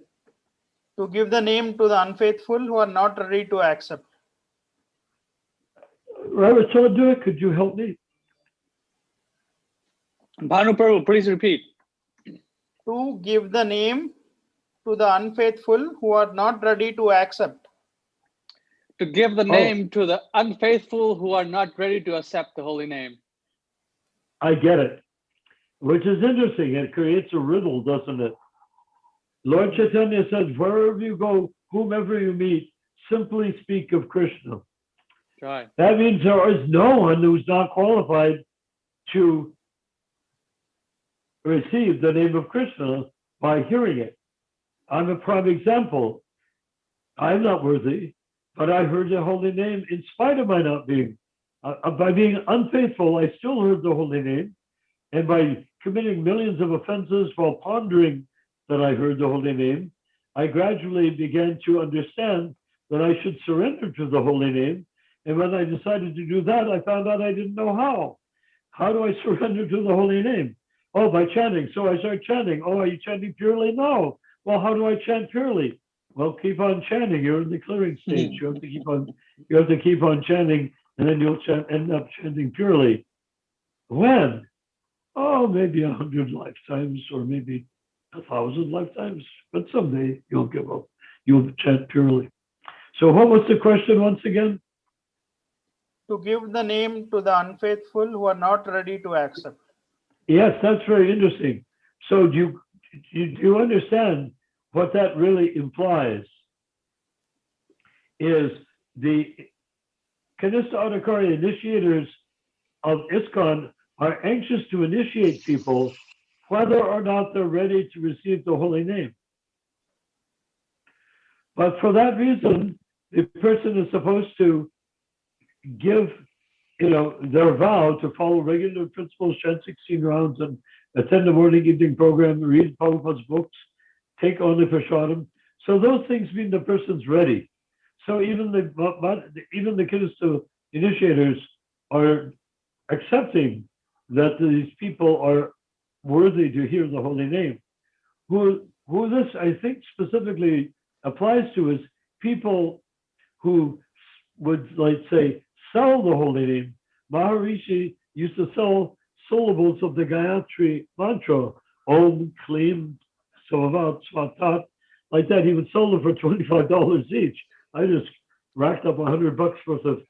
To give the name to the unfaithful who are not ready to accept. Ravichandra, could you help me? Bhanu Prabhu, please repeat. To give the name to the unfaithful who are not ready to accept. To give the name to the unfaithful who are not ready to accept the holy name. I get it, which is interesting. It creates a riddle, doesn't it? Lord Chaitanya says, wherever you go, whomever you meet, simply speak of Krishna. Right. That means there is no one who's not qualified to receive the name of Krishna by hearing it. I'm a prime example. I'm not worthy, but I heard the holy name in spite of my not being. By being unfaithful, I still heard the holy name. And by committing millions of offenses while pondering that I heard the holy name, I gradually began to understand that I should surrender to the holy name. And when I decided to do that, I found out I didn't know how. How do I surrender to the holy name? Oh, by chanting. So I start chanting. Oh, are you chanting purely? No. Well, how do I chant purely? Well, keep on chanting. You're in the clearing stage. You have to keep on chanting, and then you'll end up chanting purely. When? Oh, maybe 100 lifetimes, or maybe 1,000 lifetimes. But someday you'll give up. You'll chant purely. So what was the question once again? To give the name to the unfaithful who are not ready to accept. Yes, that's very interesting. So do you understand what that really implies? Is the Kanista Adhikari initiators of ISKCON are anxious to initiate people whether or not they're ready to receive the holy name. But for that reason, the person is supposed to give, their vow to follow regular principles, chant 16 rounds, and attend the morning evening program, read Prabhupada's books, take only prasadam. So those things mean the person's ready. So even the Kanista initiators are accepting that these people are worthy to hear the holy name. Who this, I think, specifically applies to is people who would, like, say, sell the holy name. Maharishi used to sell syllables of the Gayatri mantra, Om, Klim, Sovavat, Svatat, like that. He would sell them for $25 each. I just racked up $100 worth of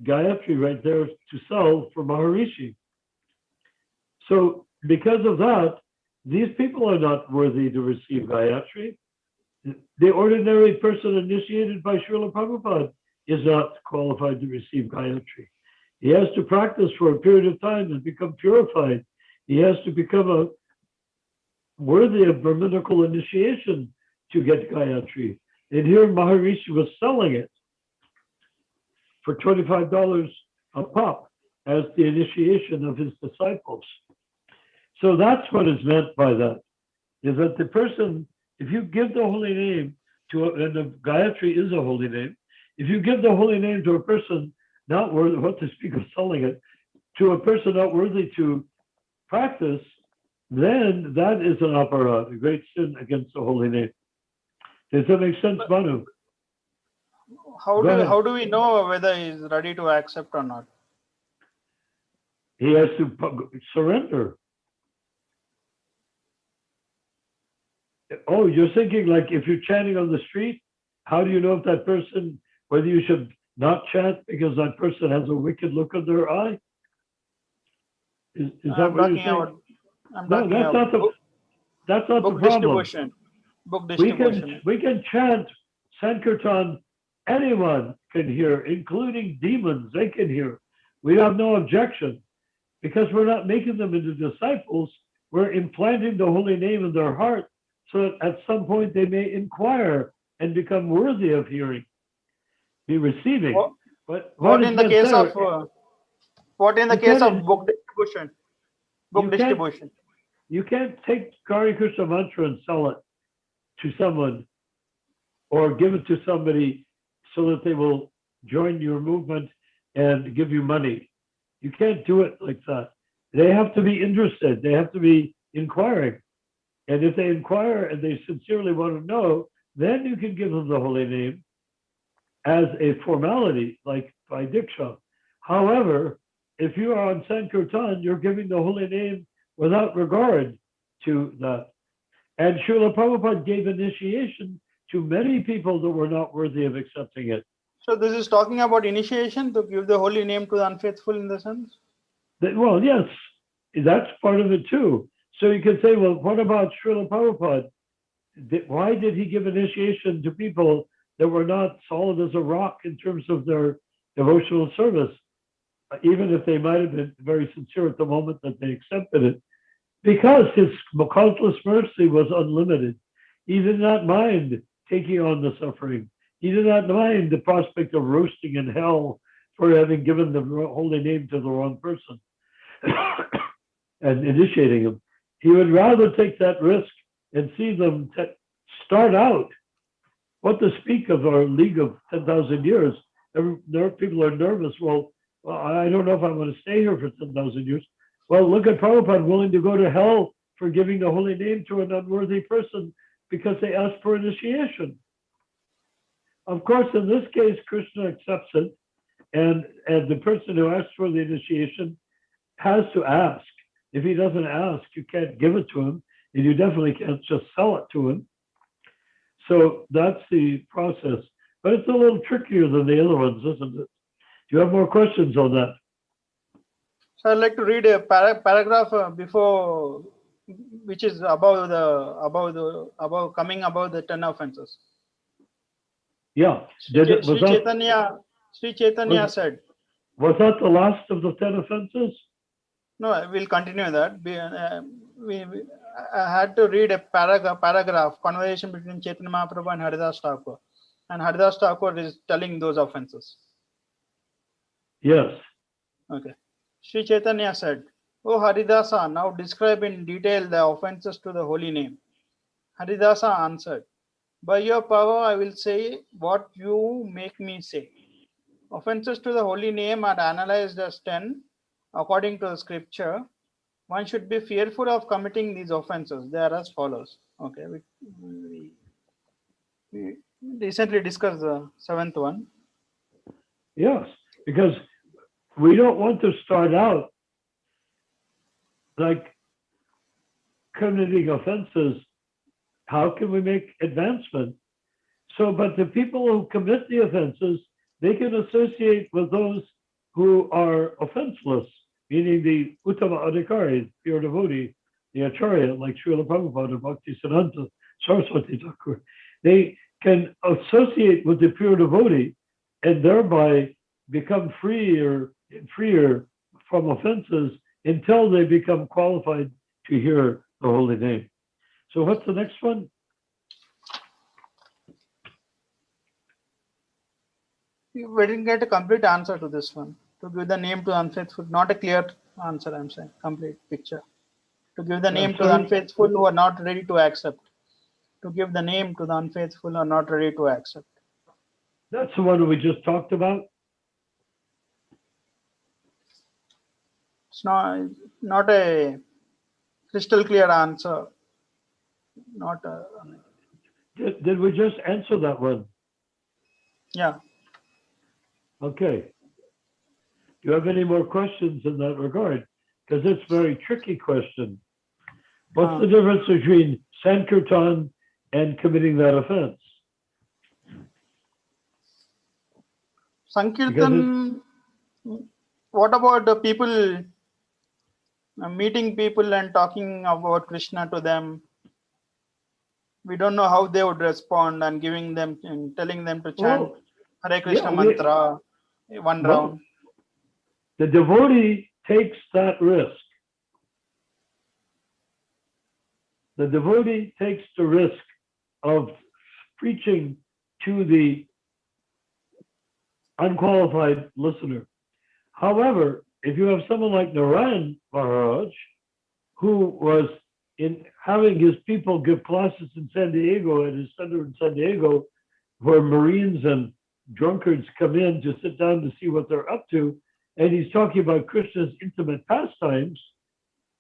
Gayatri right there to sell for Maharishi. So because of that, these people are not worthy to receive Gayatri. The ordinary person initiated by Srila Prabhupada is not qualified to receive Gayatri. He has to practice for a period of time and become purified. He has to become worthy of Brahminical initiation to get Gayatri. And here Maharishi was selling it for $25 a pop as the initiation of his disciples. So that's what is meant by that, is that the person, if you give the holy name and the Gayatri is a holy name, if you give the holy name to a person not worthy, what to speak of selling it, to a person not worthy to practice, then that is an aparad, a great sin against the holy name. Does that make sense, Manu? How do we know whether he is ready to accept or not? He has to surrender. Oh, you're thinking like if you're chanting on the street, how do you know if that person, whether you should not chant because that person has a wicked look in their eye? Is that what you're saying? That's not the problem. Book distribution. We can chant Sankirtan. Anyone can hear, including demons. They can hear. We have no objection because we're not making them into disciples. We're implanting the holy name in their heart so that at some point they may inquire and become worthy of hearing, be receiving. What in the case of book distribution? Distribution. You can't take Hare Krishna mantra and sell it to someone or give it to somebody so that they will join your movement and give you money. You can't do it like that. They have to be interested. They have to be inquiring. And if they inquire and they sincerely want to know, then you can give them the holy name as a formality, like by Diksha. However, if you are on Sankirtan, you're giving the holy name without regard to that. And Srila Prabhupada gave initiation to many people that were not worthy of accepting it. So this is talking about initiation to give the holy name to the unfaithful in the sense? Well, yes, that's part of it too. So you could say, well, what about Srila Prabhupada? Why did he give initiation to people that were not solid as a rock in terms of their devotional service, even if they might have been very sincere at the moment that they accepted it? Because his countless mercy was unlimited. He did not mind taking on the suffering. He did not mind the prospect of roasting in hell for having given the holy name to the wrong person and initiating him. He would rather take that risk and see them start out. What to speak of our League of 10,000 years? People are nervous. Well, I don't know if I want to stay here for 10,000 years. Well, look at Prabhupada willing to go to hell for giving the holy name to an unworthy person because they asked for initiation. Of course, in this case, Krishna accepts it, and the person who asks for the initiation has to ask. If he doesn't ask, you can't give it to him, and you definitely can't just sell it to him. So that's the process. But it's a little trickier than the other ones, isn't it? Do you have more questions on that? So I'd like to read a paragraph before, which is above coming above the 10 offenses. Yeah. Sri Chaitanya said. Was that the last of the 10 offenses? No, we'll continue that. I had to read a paragraph, conversation between Chaitanya Mahaprabhu and Haridas Thakur. And Haridas Thakur is telling those offenses. Yes. Okay. Sri Chaitanya said, "O Haridasa, now describe in detail the offenses to the holy name." Haridasa answered, "By your power I will say what you make me say." Offenses to the holy name are analyzed as 10 according to the scripture. One should be fearful of committing these offenses. They are as follows. Okay, we recently discussed the 7th one. Yes, because we don't want to start out like committing offenses. How can we make advancement? So, but the people who commit the offenses, they can associate with those who are offenseless, meaning the Uttama Adhikari, pure devotee, the Acharya, like Srila Prabhupada and Bhakti Siddhanta Saraswati Thakur. They can associate with the pure devotee and thereby become freer from offenses until they become qualified to hear the holy name. So what's the next one? We didn't get a complete answer to this one. To give the name to unfaithful, not a clear answer, I'm saying, complete picture. To give the name to the unfaithful who are not ready to accept. To give the name to the unfaithful who are not ready to accept. That's the one we just talked about. It's not a crystal clear answer. Not a, Did we just answer that one? yeah. Okay. Do you have any more questions in that regard? Because it's a very tricky question. What's the difference between Sankirtan and committing that offense? Sankirtan, what about the people, meeting people and talking about Krishna to them? We don't know how they would respond and giving them and telling them to chant Hare Krishna mantra, one round. The devotee takes that risk. The devotee takes the risk of preaching to the unqualified listener. However, if you have someone like Narayan Maharaj, who was in having his people give classes in San Diego at his center in San Diego, where Marines and drunkards come in to sit down to see what they're up to, and he's talking about Krishna's intimate pastimes.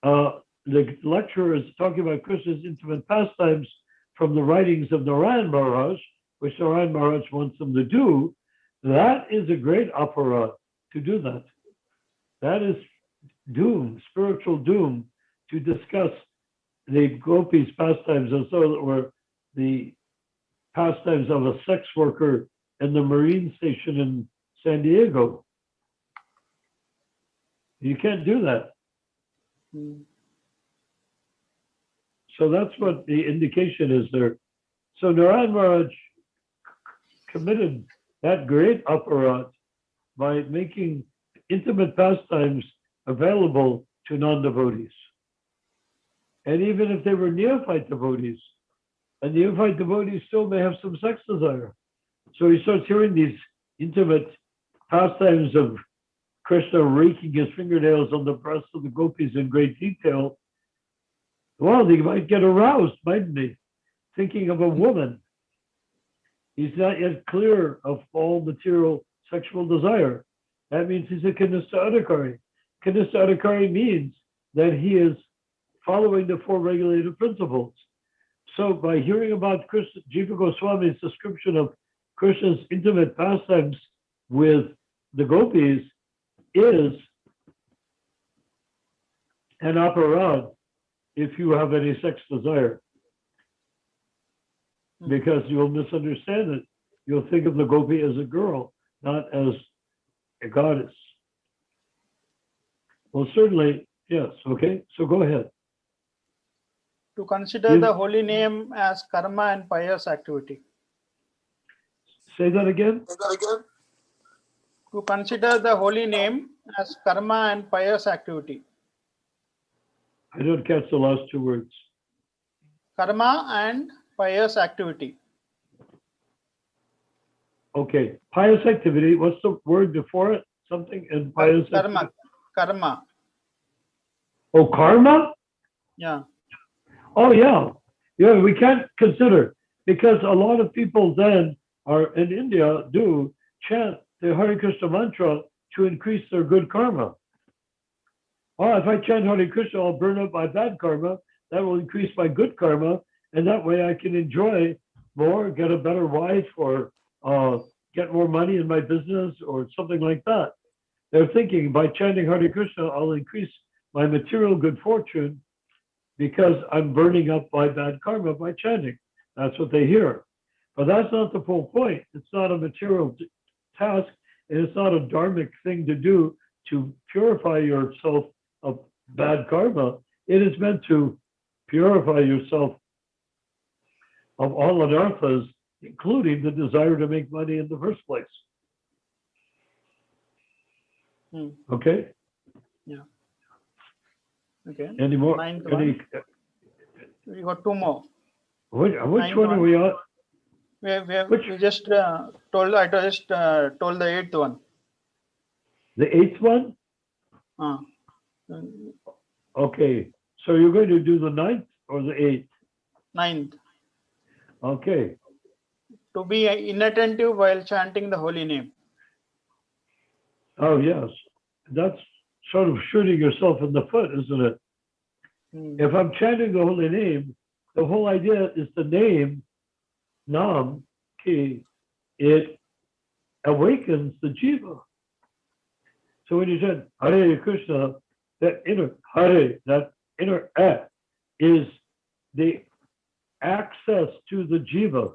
The lecturer is talking about Krishna's intimate pastimes from the writings of Narayan Maharaj, which Narayan Maharaj wants them to do. That is a great aparat to do that. That is doom, spiritual doom, to discuss the gopis' pastimes as though it were the pastimes of a sex worker in the Marine station in San Diego. You can't do that. So that's what the indication is there. So Narayana Maharaj committed that great apparat by making intimate pastimes available to non-devotees. And even if they were neophyte devotees, a neophyte devotee still may have some sex desire. So he starts hearing these intimate pastimes of Krishna raking his fingernails on the breasts of the gopis in great detail. Well, he might get aroused, mightn't he? Thinking of a woman. He's not yet clear of all material sexual desire. That means he's a Kanistha Adhikari. Kanistha Adhikari means that he is following the four regulative principles. So by hearing about Krishna, Jiva Goswami's description of Krishna's intimate pastimes with the gopis is an aparad if you have any sex desire. Because you'll misunderstand it. You'll think of the gopi as a girl, not as a goddess. Well, certainly, yes. Okay, so go ahead. To consider the holy name as karma and pious activity. Say that again. To consider the holy name as karma and pious activity. I don't catch the last two words. Karma and pious activity. Okay, pious activity. What's the word before it? Something in pious Karma. activity? Karma. Oh, karma? Yeah. Oh, yeah. Yeah, we can't consider, because a lot of people then are in India do chant the Hare Krishna mantra to increase their good karma. Oh, if I chant Hare Krishna, I'll burn up my bad karma. That will increase my good karma. And that way I can enjoy more, get a better wife, or get more money in my business, or something like that. They're thinking by chanting Hare Krishna, I'll increase my material good fortune because I'm burning up my bad karma by chanting. That's what they hear. But that's not the full point. It's not a material task, and it's not a dharmic thing to do to purify yourself of bad karma. It is meant to purify yourself of all anarthas, including the desire to make money in the first place. Okay? Yeah. Okay. Any more? Ninth Any, We got two more. which Ninth one are we on? We just told. I just told the eighth one. The eighth one? Okay. So you're going to do the ninth or the eighth? Ninth. Okay. To be inattentive while chanting the holy name. Oh, yes. That's sort of shooting yourself in the foot, isn't it? If I'm chanting the holy name, the whole idea is the name, Nam, Ki, it awakens the jiva. So when you chant Hare Krishna, that inner Hare, that inner is the access to the jiva.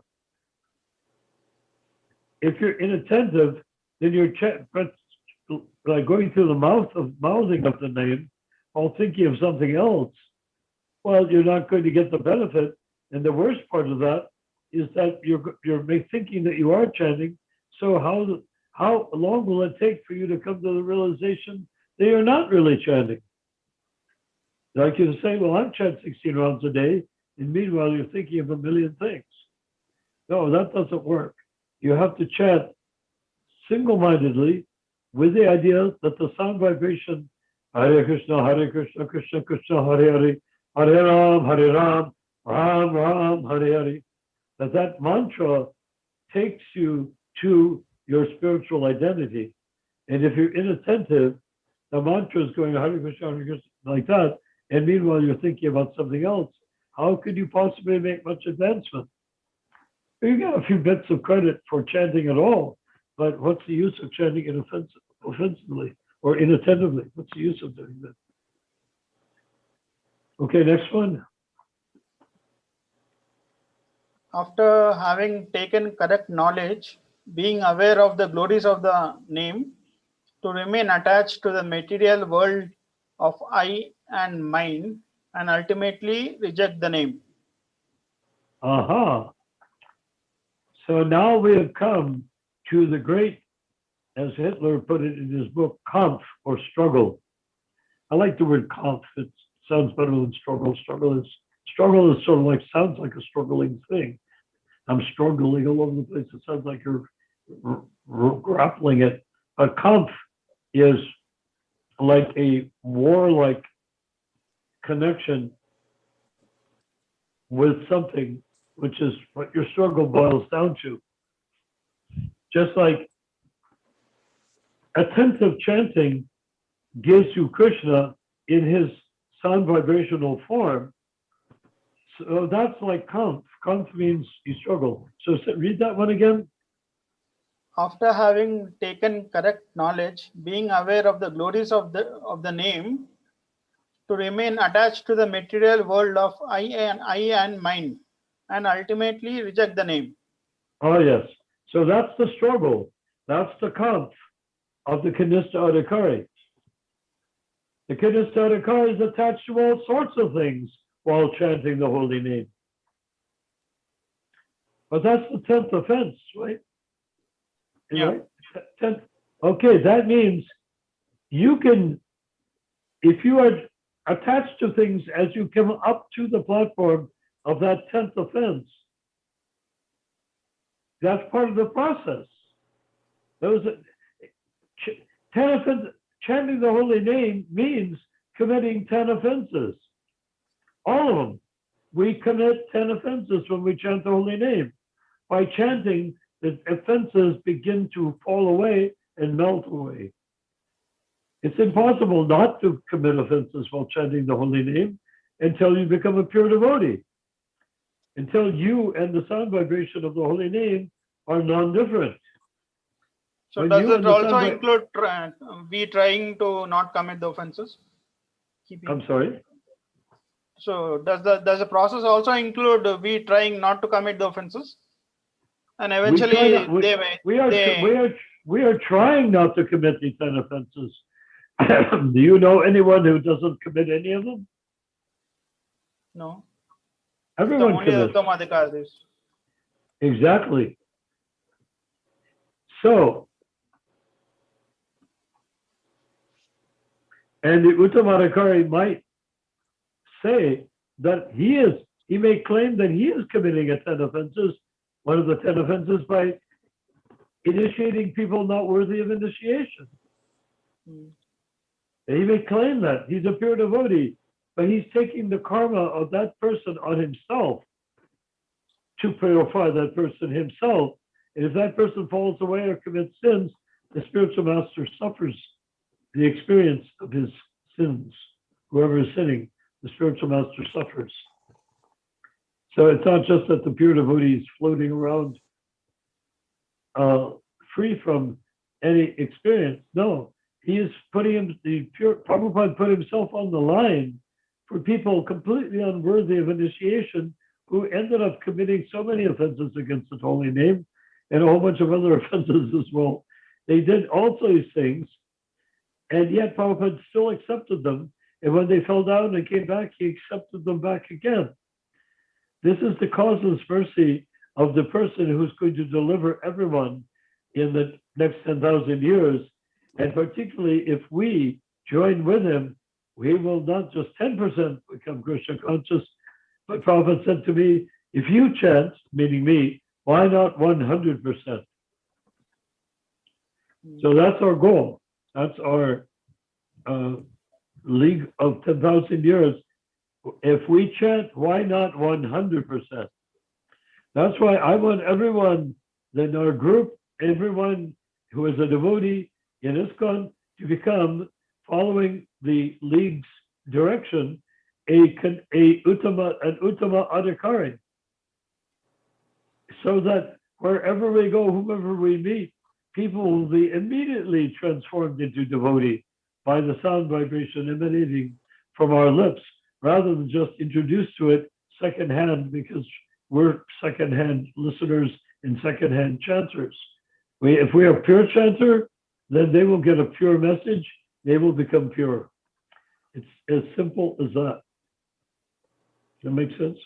If you're inattentive, then you're like going through the mouthing of the name, while thinking of something else. Well, you're not going to get the benefit. And the worst part of that is that you're thinking that you are chanting. So how long will it take for you to come to the realization that you're not really chanting? Like you say, well, I'm chanting 16 rounds a day, and meanwhile you're thinking of a million things. No, that doesn't work. You have to chant single-mindedly with the idea that the sound vibration, Hare Krishna, Krishna Krishna, Hare Hare, Hare Ram, Ram Ram, Hare Hare, that mantra takes you to your spiritual identity. And if you're inattentive, the mantra is going Hare Krishna, like that, and meanwhile you're thinking about something else. How could you possibly make much advancement? You get a few bits of credit for chanting at all, but what's the use of chanting offensively or inattentively? What's the use of doing that? Okay, next one. After having taken correct knowledge, being aware of the glories of the name, to remain attached to the material world of I and mind, and ultimately reject the name. Aha. So now we have come to the great, as Hitler put it in his book, Kampf, or struggle. I like the word Kampf. It sounds better than struggle. Struggle is sort of like, sounds like a struggling thing. I'm struggling all over the place. It sounds like you're grappling it. But Kampf is like a warlike connection with something, which is what your struggle boils down to. Just like attentive chanting gives you Krishna in his sound vibrational form. So that's like Kampf. Kampf means you struggle. So read that one again. After having taken correct knowledge, being aware of the glories of the name, to remain attached to the material world of I and mind, and ultimately reject the name. Oh yes. So that's the struggle. That's the Kampf of the Kanista Adhikari. The Kanista Adhikari is attached to all sorts of things while chanting the holy name. But that's the 10th offense, right? Yeah. Right? 10th. Okay, that means you can, if you are attached to things as you come up to the platform of that 10th offense, that's part of the process. Those 10 offenses, chanting the holy name means committing 10 offenses. All of them. We commit 10 offenses when we chant the holy name. By chanting, the offenses begin to fall away and melt away. It's impossible not to commit offenses while chanting the holy name until you become a pure devotee. Until you and the sound vibration of the holy name are non-different. So When does you it and the also sound include we trying to not commit the offenses? I'm sorry? So does the process also include we trying not to commit the offenses? And eventually we are trying not to commit these 10 offenses. Do you know anyone who doesn't commit any of them? No. Everyone Only commits. Uttama Adhikari. Exactly. So, and the Uttamadhikari might say that he may claim that he is committing a 10 offenses, one of the 10 offenses, by initiating people not worthy of initiation. He may claim that he's a pure devotee, but he's taking the karma of that person on himself to purify that person himself. And if that person falls away or commits sins, the spiritual master suffers the experience of his sins. Whoever is sinning, the spiritual master suffers. So it's not just that the pure devotee is floating around free from any experience. No, he is putting Prabhupada put himself on the line for people completely unworthy of initiation who ended up committing so many offenses against the holy name and a whole bunch of other offenses as well. They did all these things, and yet Prabhupada still accepted them. And when they fell down and came back, he accepted them back again. This is the causeless mercy of the person who's going to deliver everyone in the next 10,000 years. And particularly if we join with him, we will not just 10% become Krishna conscious, but Prabhupada said to me, if you chant, meaning me, why not 100%? So that's our goal. That's our league of 10,000 years. If we chant, why not 100%? That's why I want everyone in our group, everyone who is a devotee in ISKCON, to become, following the league's direction, an Uttama Adhikari. So that wherever we go, whomever we meet, people will be immediately transformed into devotee by the sound vibration emanating from our lips, rather than just introduced to it secondhand because we're secondhand listeners and secondhand chanters. If we are pure chanter, then they will get a pure message. They will become pure. It's as simple as that. Does that make sense?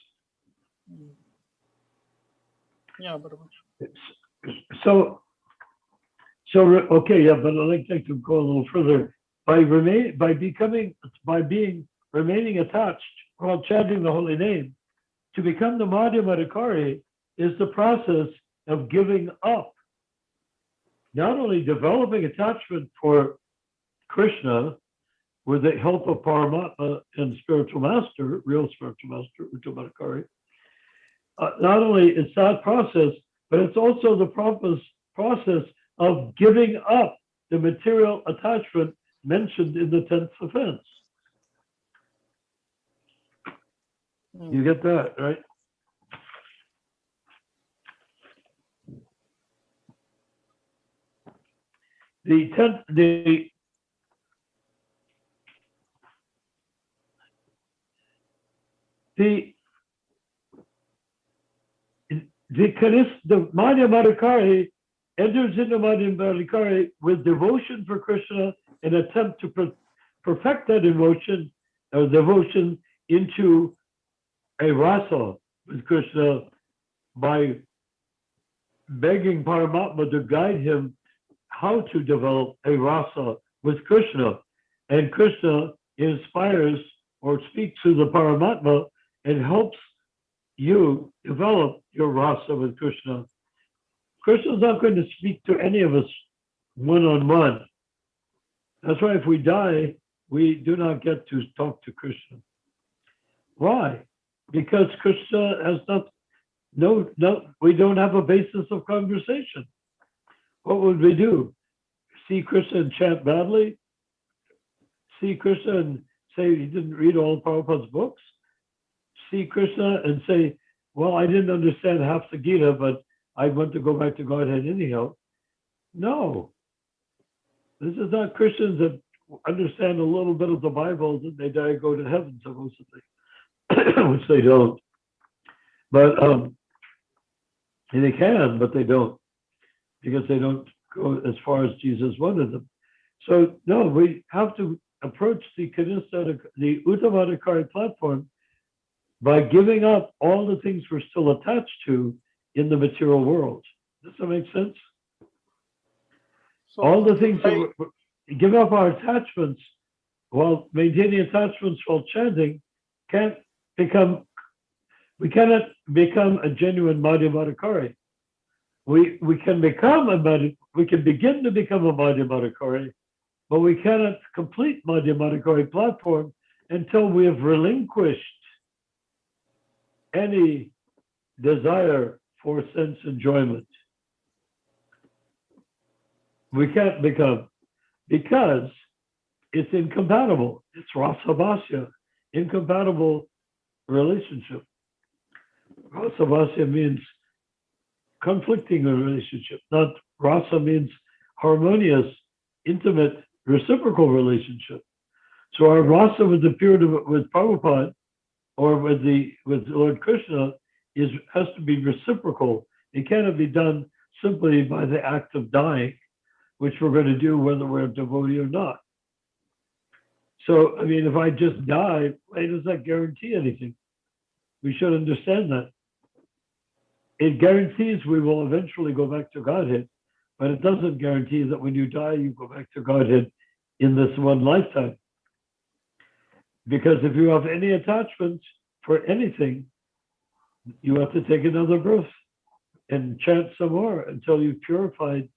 Yeah, but So okay, yeah, but I'd like to go a little further. By remaining attached while chanting the holy name, to become the Madhyamadikari is the process of giving up, not only developing attachment for Krishna with the help of Paramatma and spiritual master, real spiritual master, Uttamadikari. Not only is that process, but it's also the process of giving up the material attachment mentioned in the 10th offense. You get that, right? The Madhyamadikari enters into Madhyamadikari with devotion for Krishna and attempt to perfect that devotion into a rasa with Krishna by begging Paramatma to guide him how to develop a rasa with Krishna. And Krishna inspires or speaks to the Paramatma and helps you develop your rasa with Krishna. Krishna's not going to speak to any of us one-on-one. That's why if we die, we do not get to talk to Krishna. Why? Because Krishna has we don't have a basis of conversation. What would we do? See Krishna and chant badly? See Krishna and say he didn't read all of Prabhupada's books? See Krishna and say, well, I didn't understand half the Gita, but I want to go back to Godhead anyhow. No. This is not Christians that understand a little bit of the Bible, that they die and go to heaven, supposedly, which they don't. But and they can, but they don't, because they don't go as far as Jesus wanted them. So no, we have to approach the Uttamadikari platform by giving up all the things we're still attached to in the material world. Does that make sense? so All the things that give up our attachments while maintaining attachments while chanting we cannot become a genuine Madhyamadikari. We can begin to become a Madhyamadikari, but we cannot complete Madhyamadikari platform until we have relinquished any desire for sense enjoyment. We can't become, because it's incompatible. It's rasabhasya, incompatible relationship. Rasabhasya means conflicting relationship, not rasa means harmonious, intimate, reciprocal relationship. So our rasa with Prabhupada or with Lord Krishna has to be reciprocal. It cannot be done simply by the act of dying, which we're going to do whether we're a devotee or not. So, I mean, if I just die, why does that guarantee anything? We should understand that. It guarantees we will eventually go back to Godhead, but it doesn't guarantee that when you die, you go back to Godhead in this one lifetime. Because if you have any attachments for anything, you have to take another birth and chant some more until you've purified,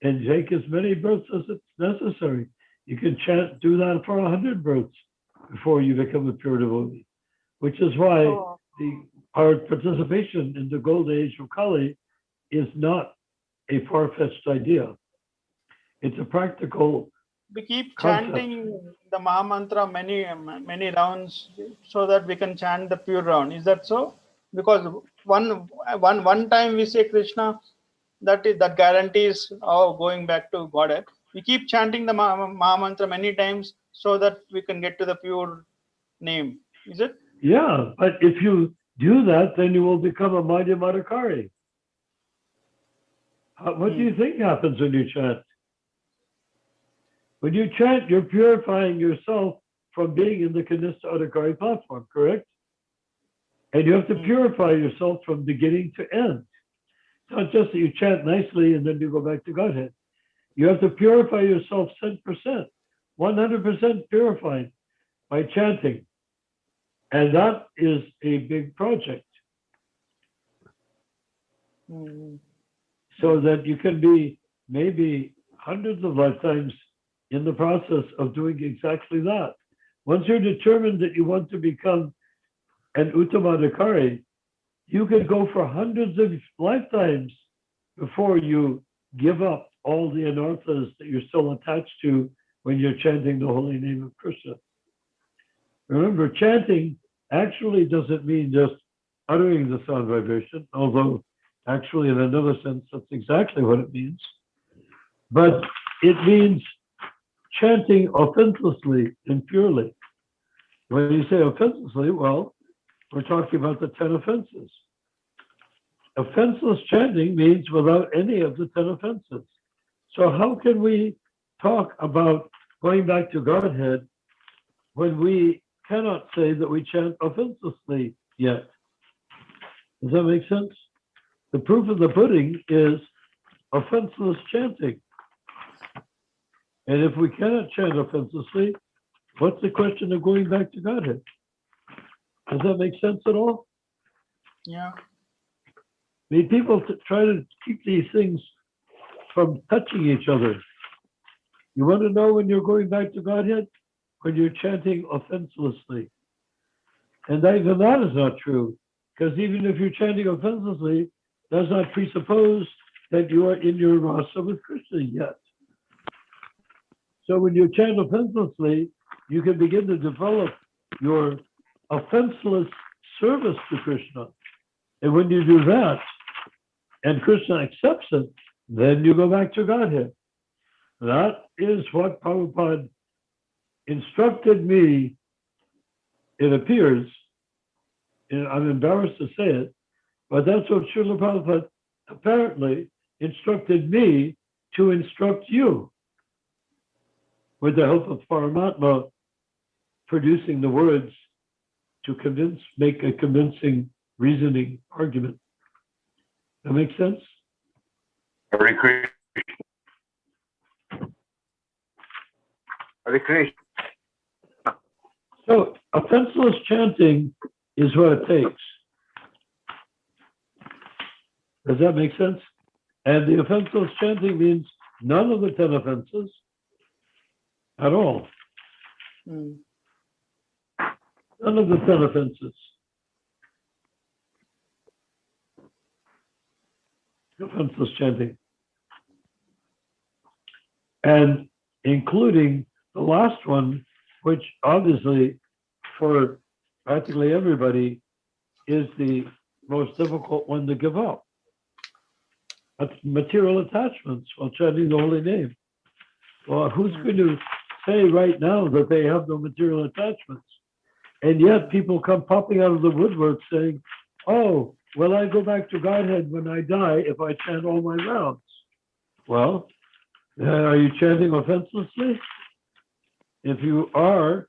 and take as many births as it's necessary. You can do that for 100 births before you become a pure devotee, which is why our participation in the golden age of Kali is not a far-fetched idea. It's a practical we keep concept. chanting the Mahamantra many rounds so that we can chant the pure round. Is that so? Because one time we say Krishna, that guarantees our going back to Godhead. We keep chanting the Mahamantra many times so that we can get to the pure name. Is it? Yeah, but if you do that, then you will become a Madhya Madhukari. What do you think happens when you chant? When you chant, you're purifying yourself from being in the Kanista Adhikari platform, correct? And you have to purify yourself from beginning to end. It's not just that you chant nicely and then you go back to Godhead. You have to purify yourself 10%, 100% purified by chanting. And that is a big project. So that you can be maybe hundreds of lifetimes in the process of doing exactly that. Once you're determined that you want to become an Uttamadhikari, you could go for hundreds of lifetimes before you give up all the anarthas that you're still attached to when you're chanting the holy name of Krishna. Remember, chanting actually doesn't mean just uttering the sound vibration, although actually in another sense, that's exactly what it means. But it means chanting offenselessly and purely. When you say offenselessly, well, we're talking about the 10 offenses. Offenseless chanting means without any of the 10 offenses. So how can we talk about going back to Godhead when we cannot say that we chant offenselessly yet? Does that make sense? The proof of the pudding is offenseless chanting. And if we cannot chant offenselessly, what's the question of going back to Godhead? Does that make sense at all? Yeah. I mean, people try to keep these things from touching each other. You want to know when you're going back to Godhead? When you're chanting offenselessly. And even that is not true, because even if you're chanting offenselessly, does not presuppose that you are in your rasa with Krishna yet. So when you chant offenselessly, you can begin to develop your offenseless service to Krishna. And when you do that, and Krishna accepts it, then you go back to Godhead. That is what Prabhupada instructed me, it appears, and I'm embarrassed to say it, but that's what Srila Prabhupada apparently instructed me to instruct you, with the help of Paramatma producing the words to make a convincing reasoning argument. That makes sense? Hare Krishna. Hare Krishna. So offenseless chanting is what it takes. Does that make sense? And the offenseless chanting means none of the 10 offenses at all. None of the 10 offenses. Offenseless chanting. And including the last one, which obviously for practically everybody is the most difficult one to give up. That's material attachments while chanting the holy name. Well, who's going to say right now that they have no material attachments? And yet people come popping out of the woodwork saying, oh, will I go back to Godhead when I die if I chant all my rounds? Well, are you chanting offenselessly? If you are,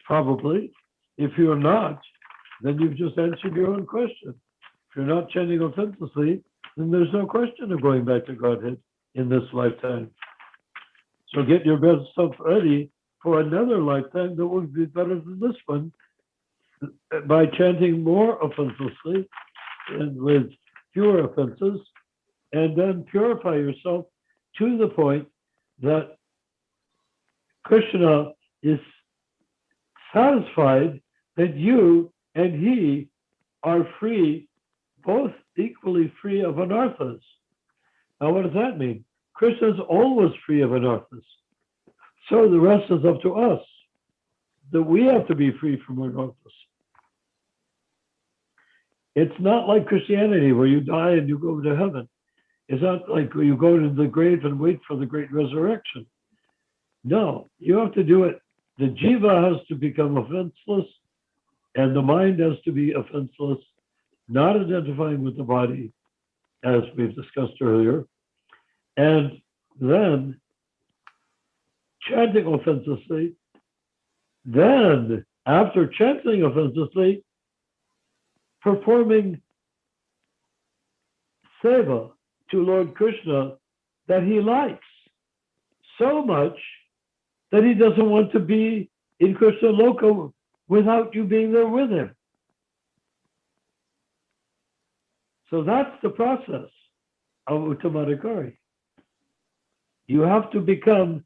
probably. If you're not, then you've just answered your own question. If you're not chanting offenselessly, then there's no question of going back to Godhead in this lifetime. So get your best self ready for another lifetime that will be better than this one by chanting more offenselessly and with fewer offenses, and then purify yourself to the point that Krishna is satisfied that you and he are free, both equally free of anarthas. Now, what does that mean? Krishna is always free of anarthas. So the rest is up to us, that we have to be free from anarthas. It's not like Christianity where you die and you go to heaven. It's not like you go to the grave and wait for the great resurrection. No, you have to do it. The jiva has to become offenseless And the mind has to be offenseless, not identifying with the body, as we've discussed earlier. And then chanting offensively. Then, after chanting offensively, performing seva to Lord Krishna that he likes so much that he doesn't want to be in Krishna Loka without you being there with him. So that's the process of Uttamadhikari. You have to become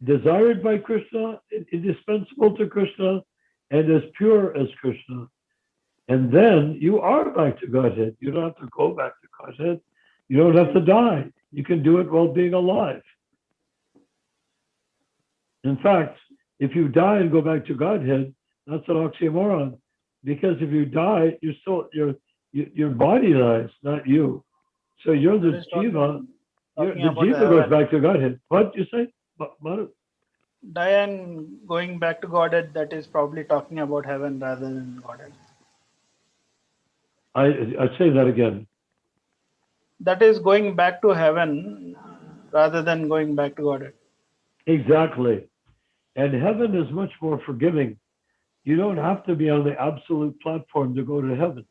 desired by Krishna, indispensable to Krishna, and as pure as Krishna. And then you are back to Godhead. You don't have to go back to Godhead. You don't have to die. You can do it while being alive. In fact, if you die and go back to Godhead, that's an oxymoron. Because if you die, you're still your body dies, not you. So you're the jiva. The jiva goes back to Godhead. What you say? Die and going back to Godhead, that is probably talking about heaven rather than Godhead. I say that again. That is going back to heaven rather than going back to Godhead. Exactly. And heaven is much more forgiving. You don't have to be on the absolute platform to go to heaven.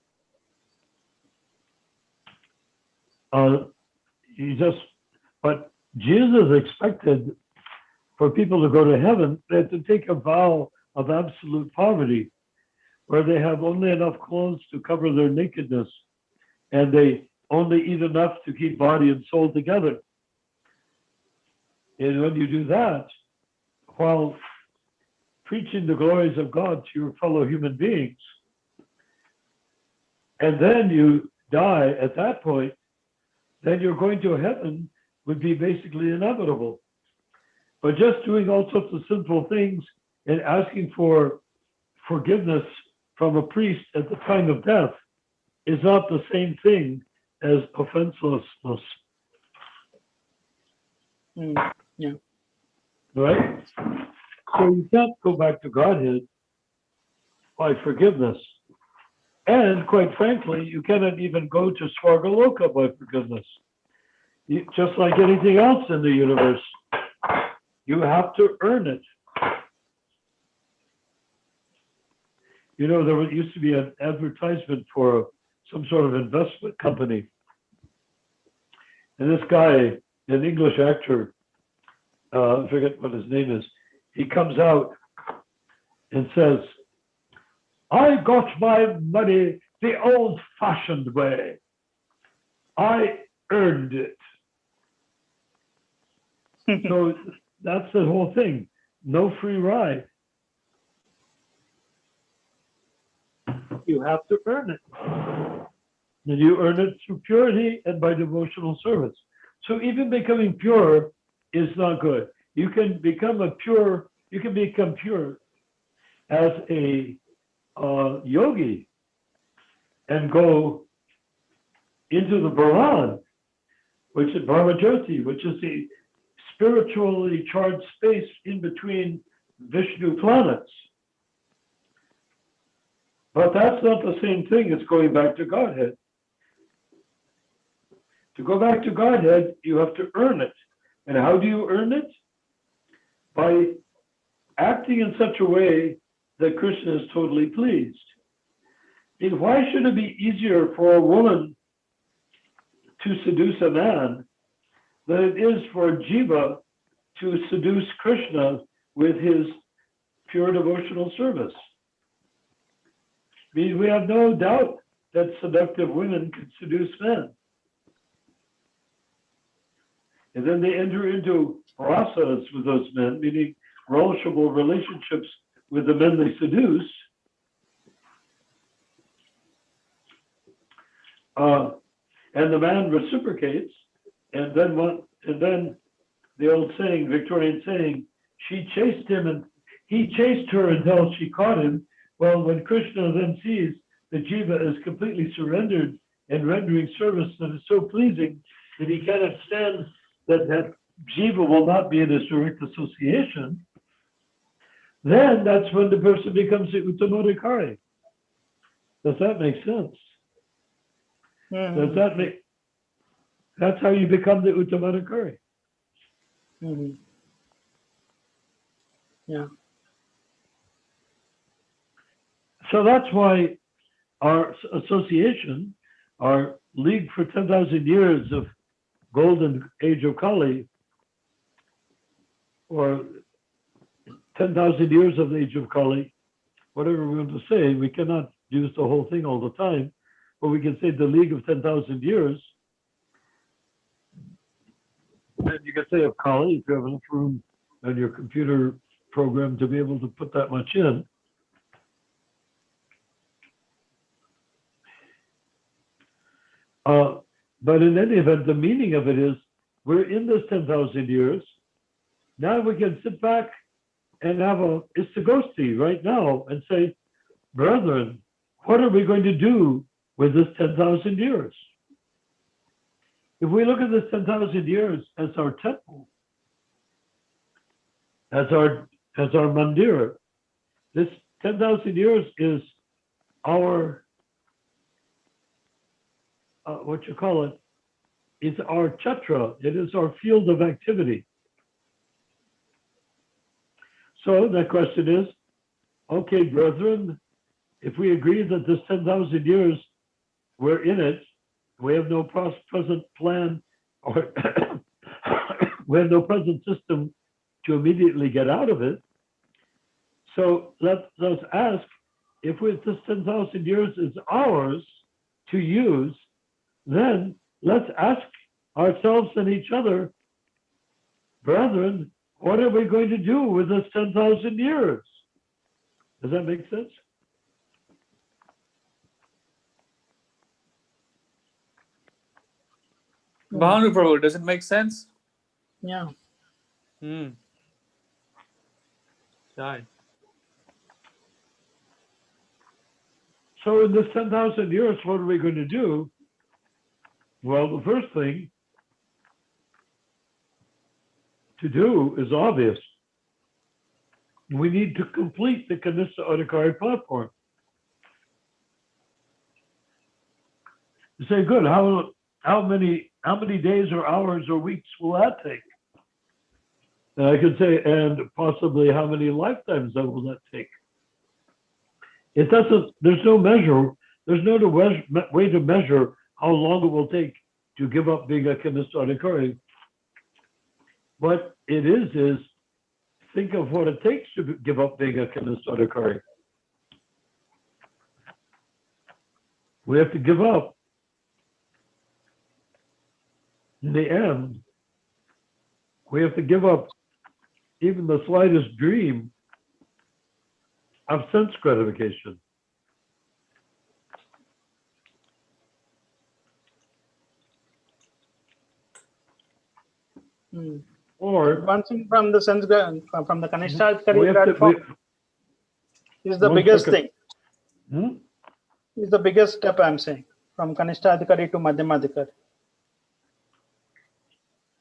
But Jesus expected for people to go to heaven, they have to take a vow of absolute poverty, where they have only enough clothes to cover their nakedness, and they only eat enough to keep body and soul together. And when you do that, while preaching the glories of God to your fellow human beings, and then you die at that point, then you're going to heaven would be basically inevitable. But just doing all sorts of sinful things and asking for forgiveness from a priest at the time of death is not the same thing as offenselessness. Yeah. Right? So you can't go back to Godhead by forgiveness. And quite frankly, you cannot even go to Swargaloka by forgiveness. Just like anything else in the universe, you have to earn it. You know, there used to be an advertisement for some sort of investment company. And this guy, an English actor, I forget what his name is, he comes out and says, I got my money the old-fashioned way. I earned it. So that's the whole thing. No free ride. You have to earn it. And you earn it through purity and by devotional service. So even becoming pure is not good. You can become pure as a yogi and go into the Brahman, which is Brahmajyoti, which is the spiritually charged space in between Vishnu planets. But that's not the same thing as going back to Godhead. To go back to Godhead, you have to earn it. And how do you earn it? By acting in such a way that Krishna is totally pleased. And why should it be easier for a woman to seduce a man than it is for a jiva to seduce Krishna with his pure devotional service? I mean, we have no doubt that seductive women can seduce men. And then they enter into rasas with those men, meaning relishable relationships with the men they seduce. And the man reciprocates, and then the old saying, Victorian saying, she chased him and he chased her until she caught him. Well, when Krishna then sees the jiva is completely surrendered and rendering service that is so pleasing that he cannot stand that jiva will not be in his direct association, then that's when the person becomes the Uttamadhikari. Does that make sense? Mhm. Does that make? That's how you become the Uttamadikari. Mhm. Yeah. So that's why our association, our League for 10,000 Years of Golden Age of Kali, or 10,000 years of the Age of Kali, whatever we want to say, we cannot use the whole thing all the time, but we can say the League of 10,000 Years. And you can say of Kali, if you have enough room on your computer program to be able to put that much in. But in any event, the meaning of it is we're in this 10,000 years. Now we can sit back and have a istagosti right now and say, brethren, what are we going to do with this 10,000 years? If we look at this 10,000 years as our temple, as our mandir, this 10,000 years is our, what you call it, is our chatra. It is our field of activity. So the question is, okay, brethren, if we agree that this 10,000 years, we're in it, we have no present plan or we have no present system to immediately get out of it. So let's ask, if this 10,000 years is ours to use, then let's ask ourselves and each other, brethren, what are we going to do with this 10,000 years? Does that make sense? Bhanu Prabhu, does it make sense? Yeah. Right. So in this 10,000 years, what are we going to do? Well, the first thing to do is obvious. We need to complete the Kanistha Adhikari platform. You say, good, how many days or hours or weeks will that take? And I could say, and possibly how many lifetimes that will that take? It doesn't, there's no measure, there's no way to measure how long it will take to give up being a Kanistha Adhikari. What it is think of what it takes to give up being a Kanistha Adhikari. We have to give up, in the end, we have to give up even the slightest dream of sense gratification. Or Advancing from the sense, from the Kanishta we Adhikari have to, platform is the one biggest second. thing. Is the biggest step I'm saying, from Kanishta Adhikari to Madhyama Adhikari.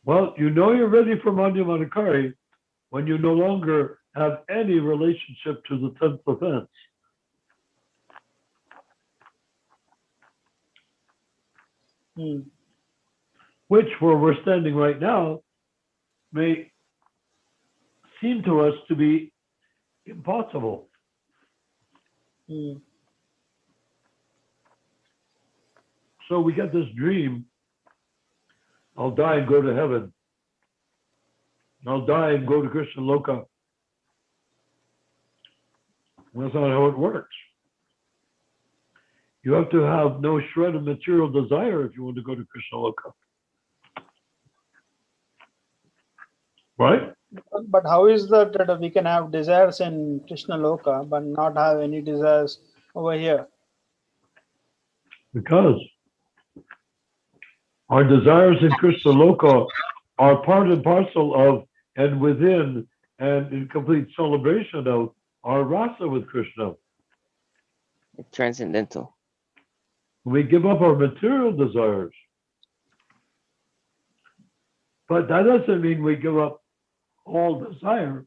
Well, you know you're ready for Madhyama Adhikari when you no longer have any relationship to the 10th offense. Which, where we're standing right now, may seem to us to be impossible. So we get this dream, I'll die and go to heaven. I'll die and go to Krishna Loka. That's not how it works. You have to have no shred of material desire if you want to go to Krishna Loka. Right? But how is that we can have desires in Krishna Loka but not have any desires over here? Because our desires in Krishna Loka are part and parcel of and within and in complete celebration of our rasa with Krishna. Transcendental. We give up our material desires. But that doesn't mean we give up all desire.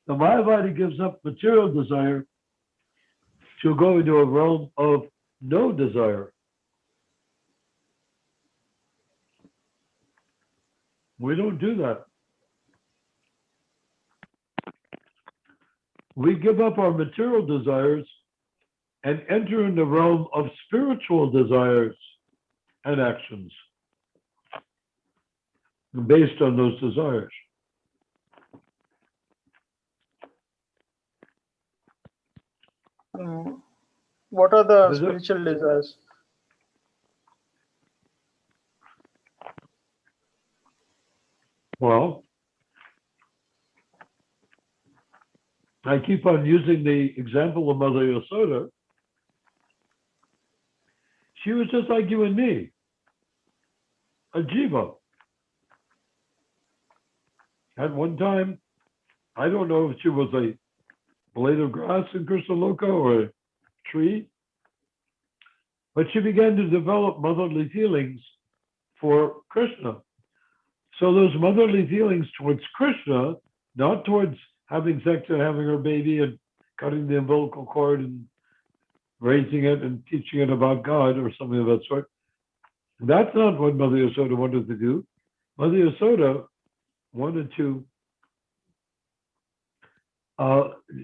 The Mayavadi gives up material desire to go into a realm of no desire. We don't do that. We give up our material desires and enter in the realm of spiritual desires and actions based on those desires. What are the Is it- spiritual desires? Well, I keep on using the example of Mother Yasoda. She was just like you and me, a jiva. At one time, I don't know if she was a blade of grass in Krishna Loka or a tree, but she began to develop motherly feelings for Krishna. So those motherly feelings towards Krishna, not towards having sex and having her baby and cutting the umbilical cord and raising it and teaching it about God or something of that sort. That's not what Mother Yasoda wanted to do. Mother Yasoda wanted to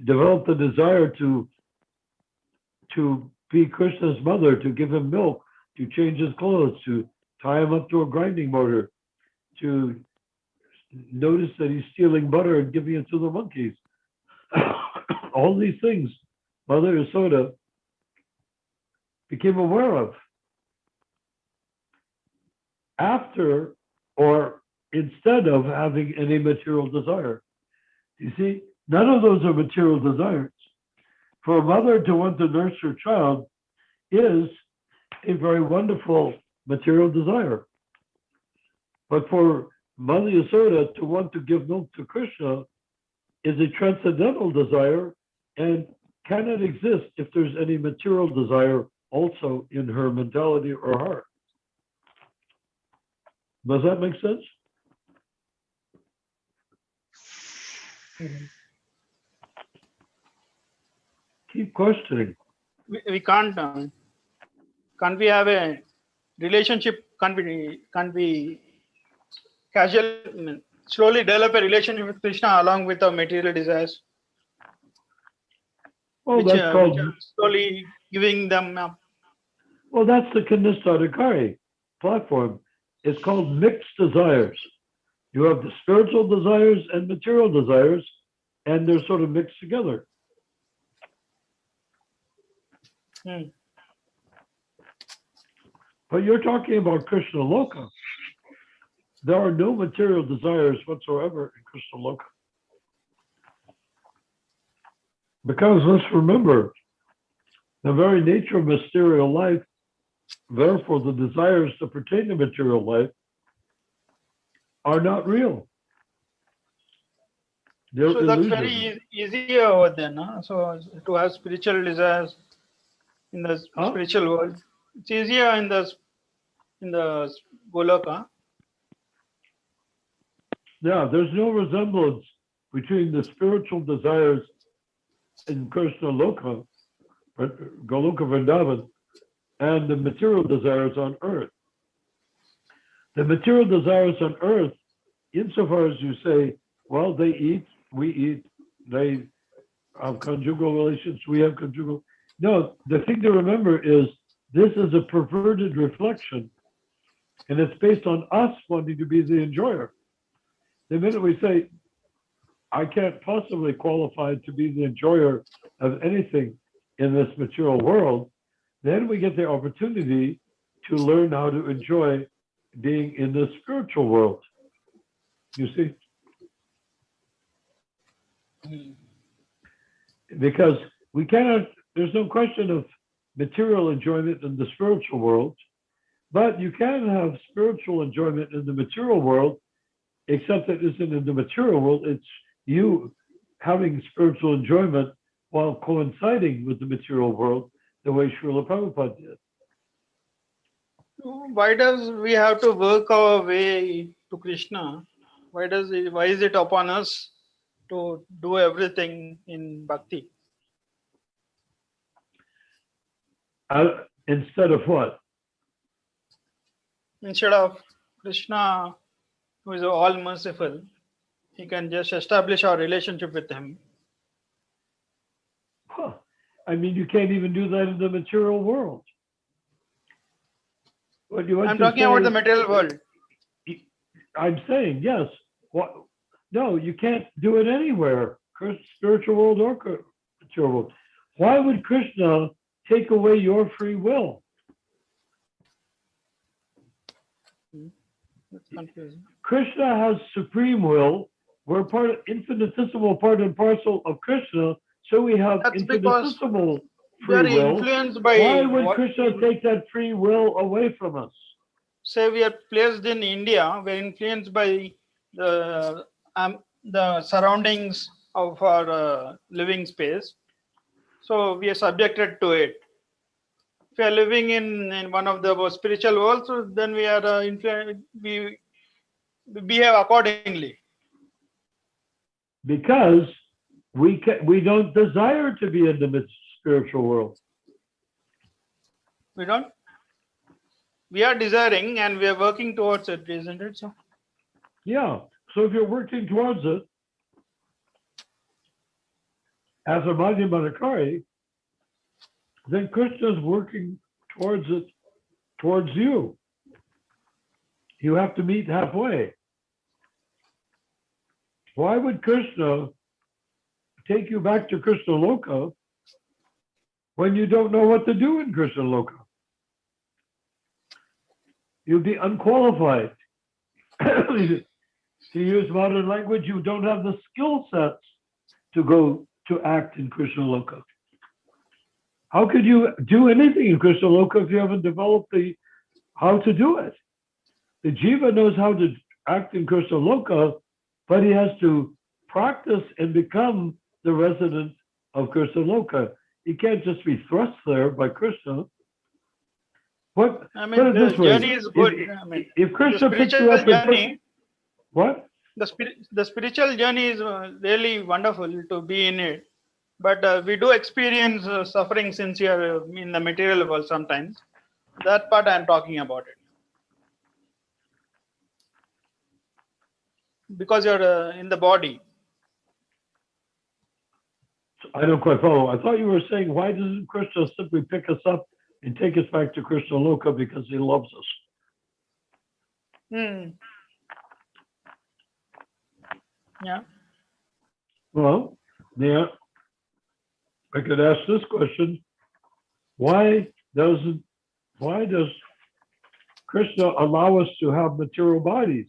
develop the desire to be Krishna's mother, to give him milk, to change his clothes, to tie him up to a grinding motor, to notice that he's stealing butter and giving it to the monkeys. All these things Mother Yasoda became aware of after or instead of having any material desire. You see, none of those are material desires. For a mother to want to nurse her child is a very wonderful material desire. But for Mother Yasoda to want to give milk to Krishna is a transcendental desire and cannot exist if there's any material desire also in her mentality or heart. Does that make sense? Keep questioning. We can't we have a relationship? Can't we casual slowly develop a relationship with Krishna along with our material desires? Well, which that's called. are slowly giving them up. Well, that's the Kanistadikari platform. It's called mixed desires. You have the spiritual desires and material desires, and they're sort of mixed together. But you're talking about Krishna Loka. There are no material desires whatsoever in Krishna Loka. Because let's remember, the very nature of material life, therefore the desires that pertain to material life are not real. They're So that's illusions. very easy over there, no? So to have spiritual desires in the spiritual world, it's easier in the Goloka. Yeah, there's no resemblance between the spiritual desires in Krishna Loka, Goloka Vrindavan, and the material desires on earth. The material desires on earth, insofar as you say, well, they eat, we eat, they have conjugal relations, we have conjugal. No, the thing to remember is this is a perverted reflection, and it's based on us wanting to be the enjoyer. The minute we say, I can't possibly qualify to be the enjoyer of anything in this material world, then we get the opportunity to learn how to enjoy being in the spiritual world. You see? Because we cannot, there's no question of material enjoyment in the spiritual world, but you can have spiritual enjoyment in the material world, except that it isn't in the material world, it's you having spiritual enjoyment while coinciding with the material world, the way Srila Prabhupada did. Why does we have to work our way to Krishna? Why is it upon us to do everything in bhakti? instead of what? Instead of Krishna, who is all merciful, he can just establish our relationship with him. Huh. I mean, you can't even do that in the material world. What you want I'm to talking say about the is- material world. I'm saying, yes. What? No, you can't do it anywhere, spiritual world or material world. Why would Krishna take away your free will? That's confusing. Krishna has supreme will. We're infinitesimal part and parcel of Krishna, so we have That's because infinitesimal we are free will. influenced by Why would what Krishna take that free will away from us? say we are placed in India, we're influenced by the surroundings of our living space. So we are subjected to it. If we are living in one of the spiritual worlds, then we are we behave accordingly. Because we don't desire to be in the spiritual world. We don't. We are desiring and we are working towards it, isn't it? So Yeah. So if you're working towards it, as a Madhyamanakari, then Krishna's working towards it, towards you. You have to meet halfway. Why would Krishna take you back to Krishna Loka when you don't know what to do in Krishna Loka? You'd be unqualified. To use modern language, you don't have the skill sets to go to act in Krishna Loka. How could you do anything in Krishna Loka if you haven't developed how to do it? The jiva knows how to act in Krishna Loka, but he has to practice and become the resident of Krishna Loka. He can't just be thrust there by Krishna. What? I Put it mean, the this way, journey is good. if The Krishna picks you spiritual up and journey, what? the spiritual journey is really wonderful to be in it. But we do experience suffering since you are in the material world sometimes. That part I'm talking about it. Because you're in the body. I don't quite follow. I thought you were saying, why doesn't Krishna simply pick us up and take us back to Krishna Loka because he loves us? Yeah. Well, yeah, I could ask this question. Why does Krishna allow us to have material bodies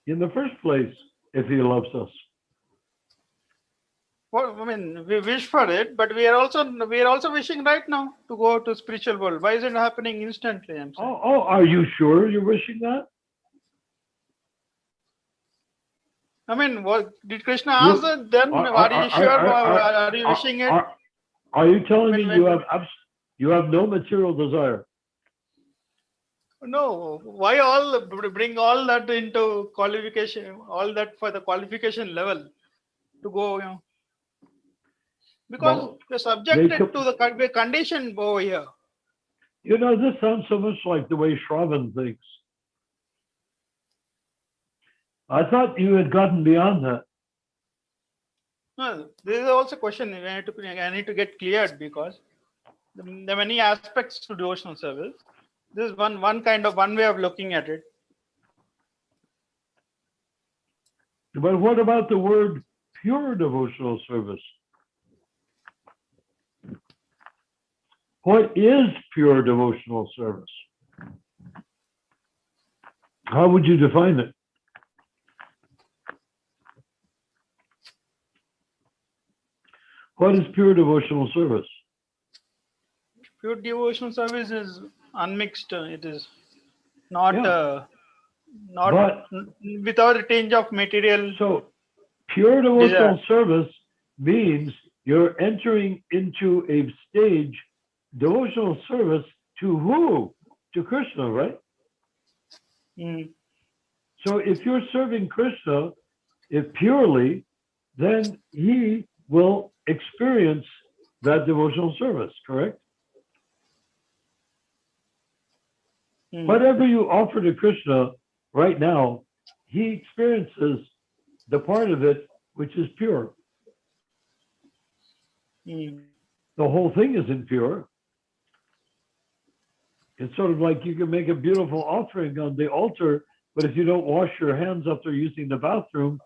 in the first place if he loves us? Well, I mean, we wish for it, but we are also wishing right now to go to spiritual world. Why is it happening instantly? I'm saying. Oh, are you sure you're wishing that? I mean, what did Krishna ask that? Then are you sure? Are you wishing it? Are you telling me When- you have no material desire? No. Why bring all that into qualification? All that for the qualification level to go, because Well, we're subjected could- to the condition over here. You know, this sounds so much like the way Shravan thinks. I thought you had gotten beyond that. No, this is also a question I need to get cleared, because there are many aspects to devotional service. This is one way of looking at it. But what about the word pure devotional service? What is pure devotional service? How would you define it? What is pure devotional service? Pure devotional service is unmixed. It is not Yeah. without a tinge of material. So pure devotional service means you're entering into a stage, devotional service to who? To Krishna, right? So if you're serving Krishna, purely, then he will experience that devotional service, correct? Whatever you offer to Krishna right now, he experiences the part of it which is pure. The whole thing isn't pure. It's sort of like you can make a beautiful offering on the altar, but if you don't wash your hands after using the bathroom,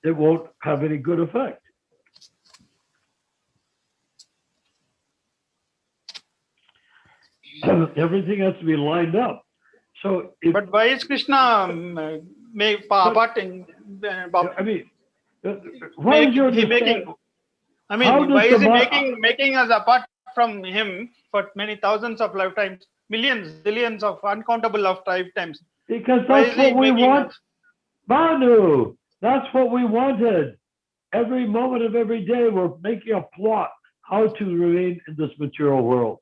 it won't have any good effect. Everything has to be lined up. So, but why is Krishna part in? I mean, why is your making? I mean, why is he making us apart from him for many thousands of lifetimes, millions, billions of uncountable of lifetimes? Because that's what we want, Manu. That's what we wanted. Every moment of every day, we're making a plot how to remain in this material world,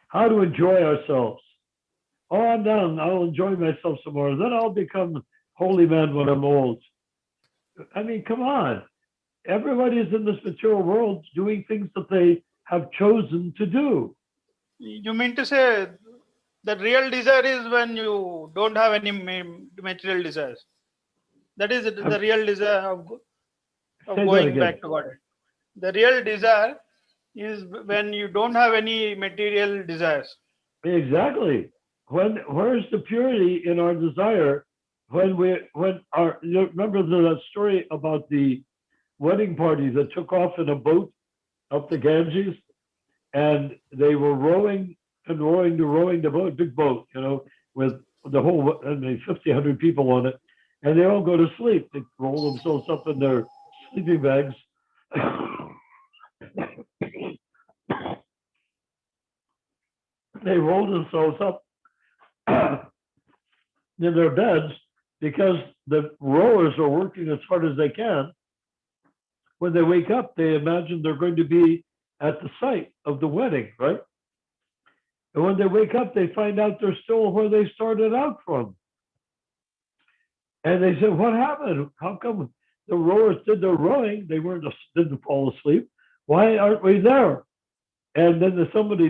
how to enjoy ourselves. Oh, I'm done. I'll enjoy myself some more. Then I'll become holy man when I'm old. I mean, come on. Everybody's in this material world doing things that they have chosen to do. You mean to say that real desire is when you don't have any material desires? That is the real desire of going back to God. The real desire is when you don't have any material desires. Exactly. Where's the purity in our desire? You remember that story about the wedding party that took off in a boat up the Ganges, and they were rowing the boat, big boat, with the whole 50, 100 people on it, and they all go to sleep. They roll themselves up in their sleeping bags. They roll themselves up in their beds because the rowers are working as hard as they can. When they wake up, they imagine they're going to be at the site of the wedding, right? And when they wake up, they find out they're still where they started out from. And they said, what happened? How come the rowers did their rowing? They didn't fall asleep. Why aren't we there? And then somebody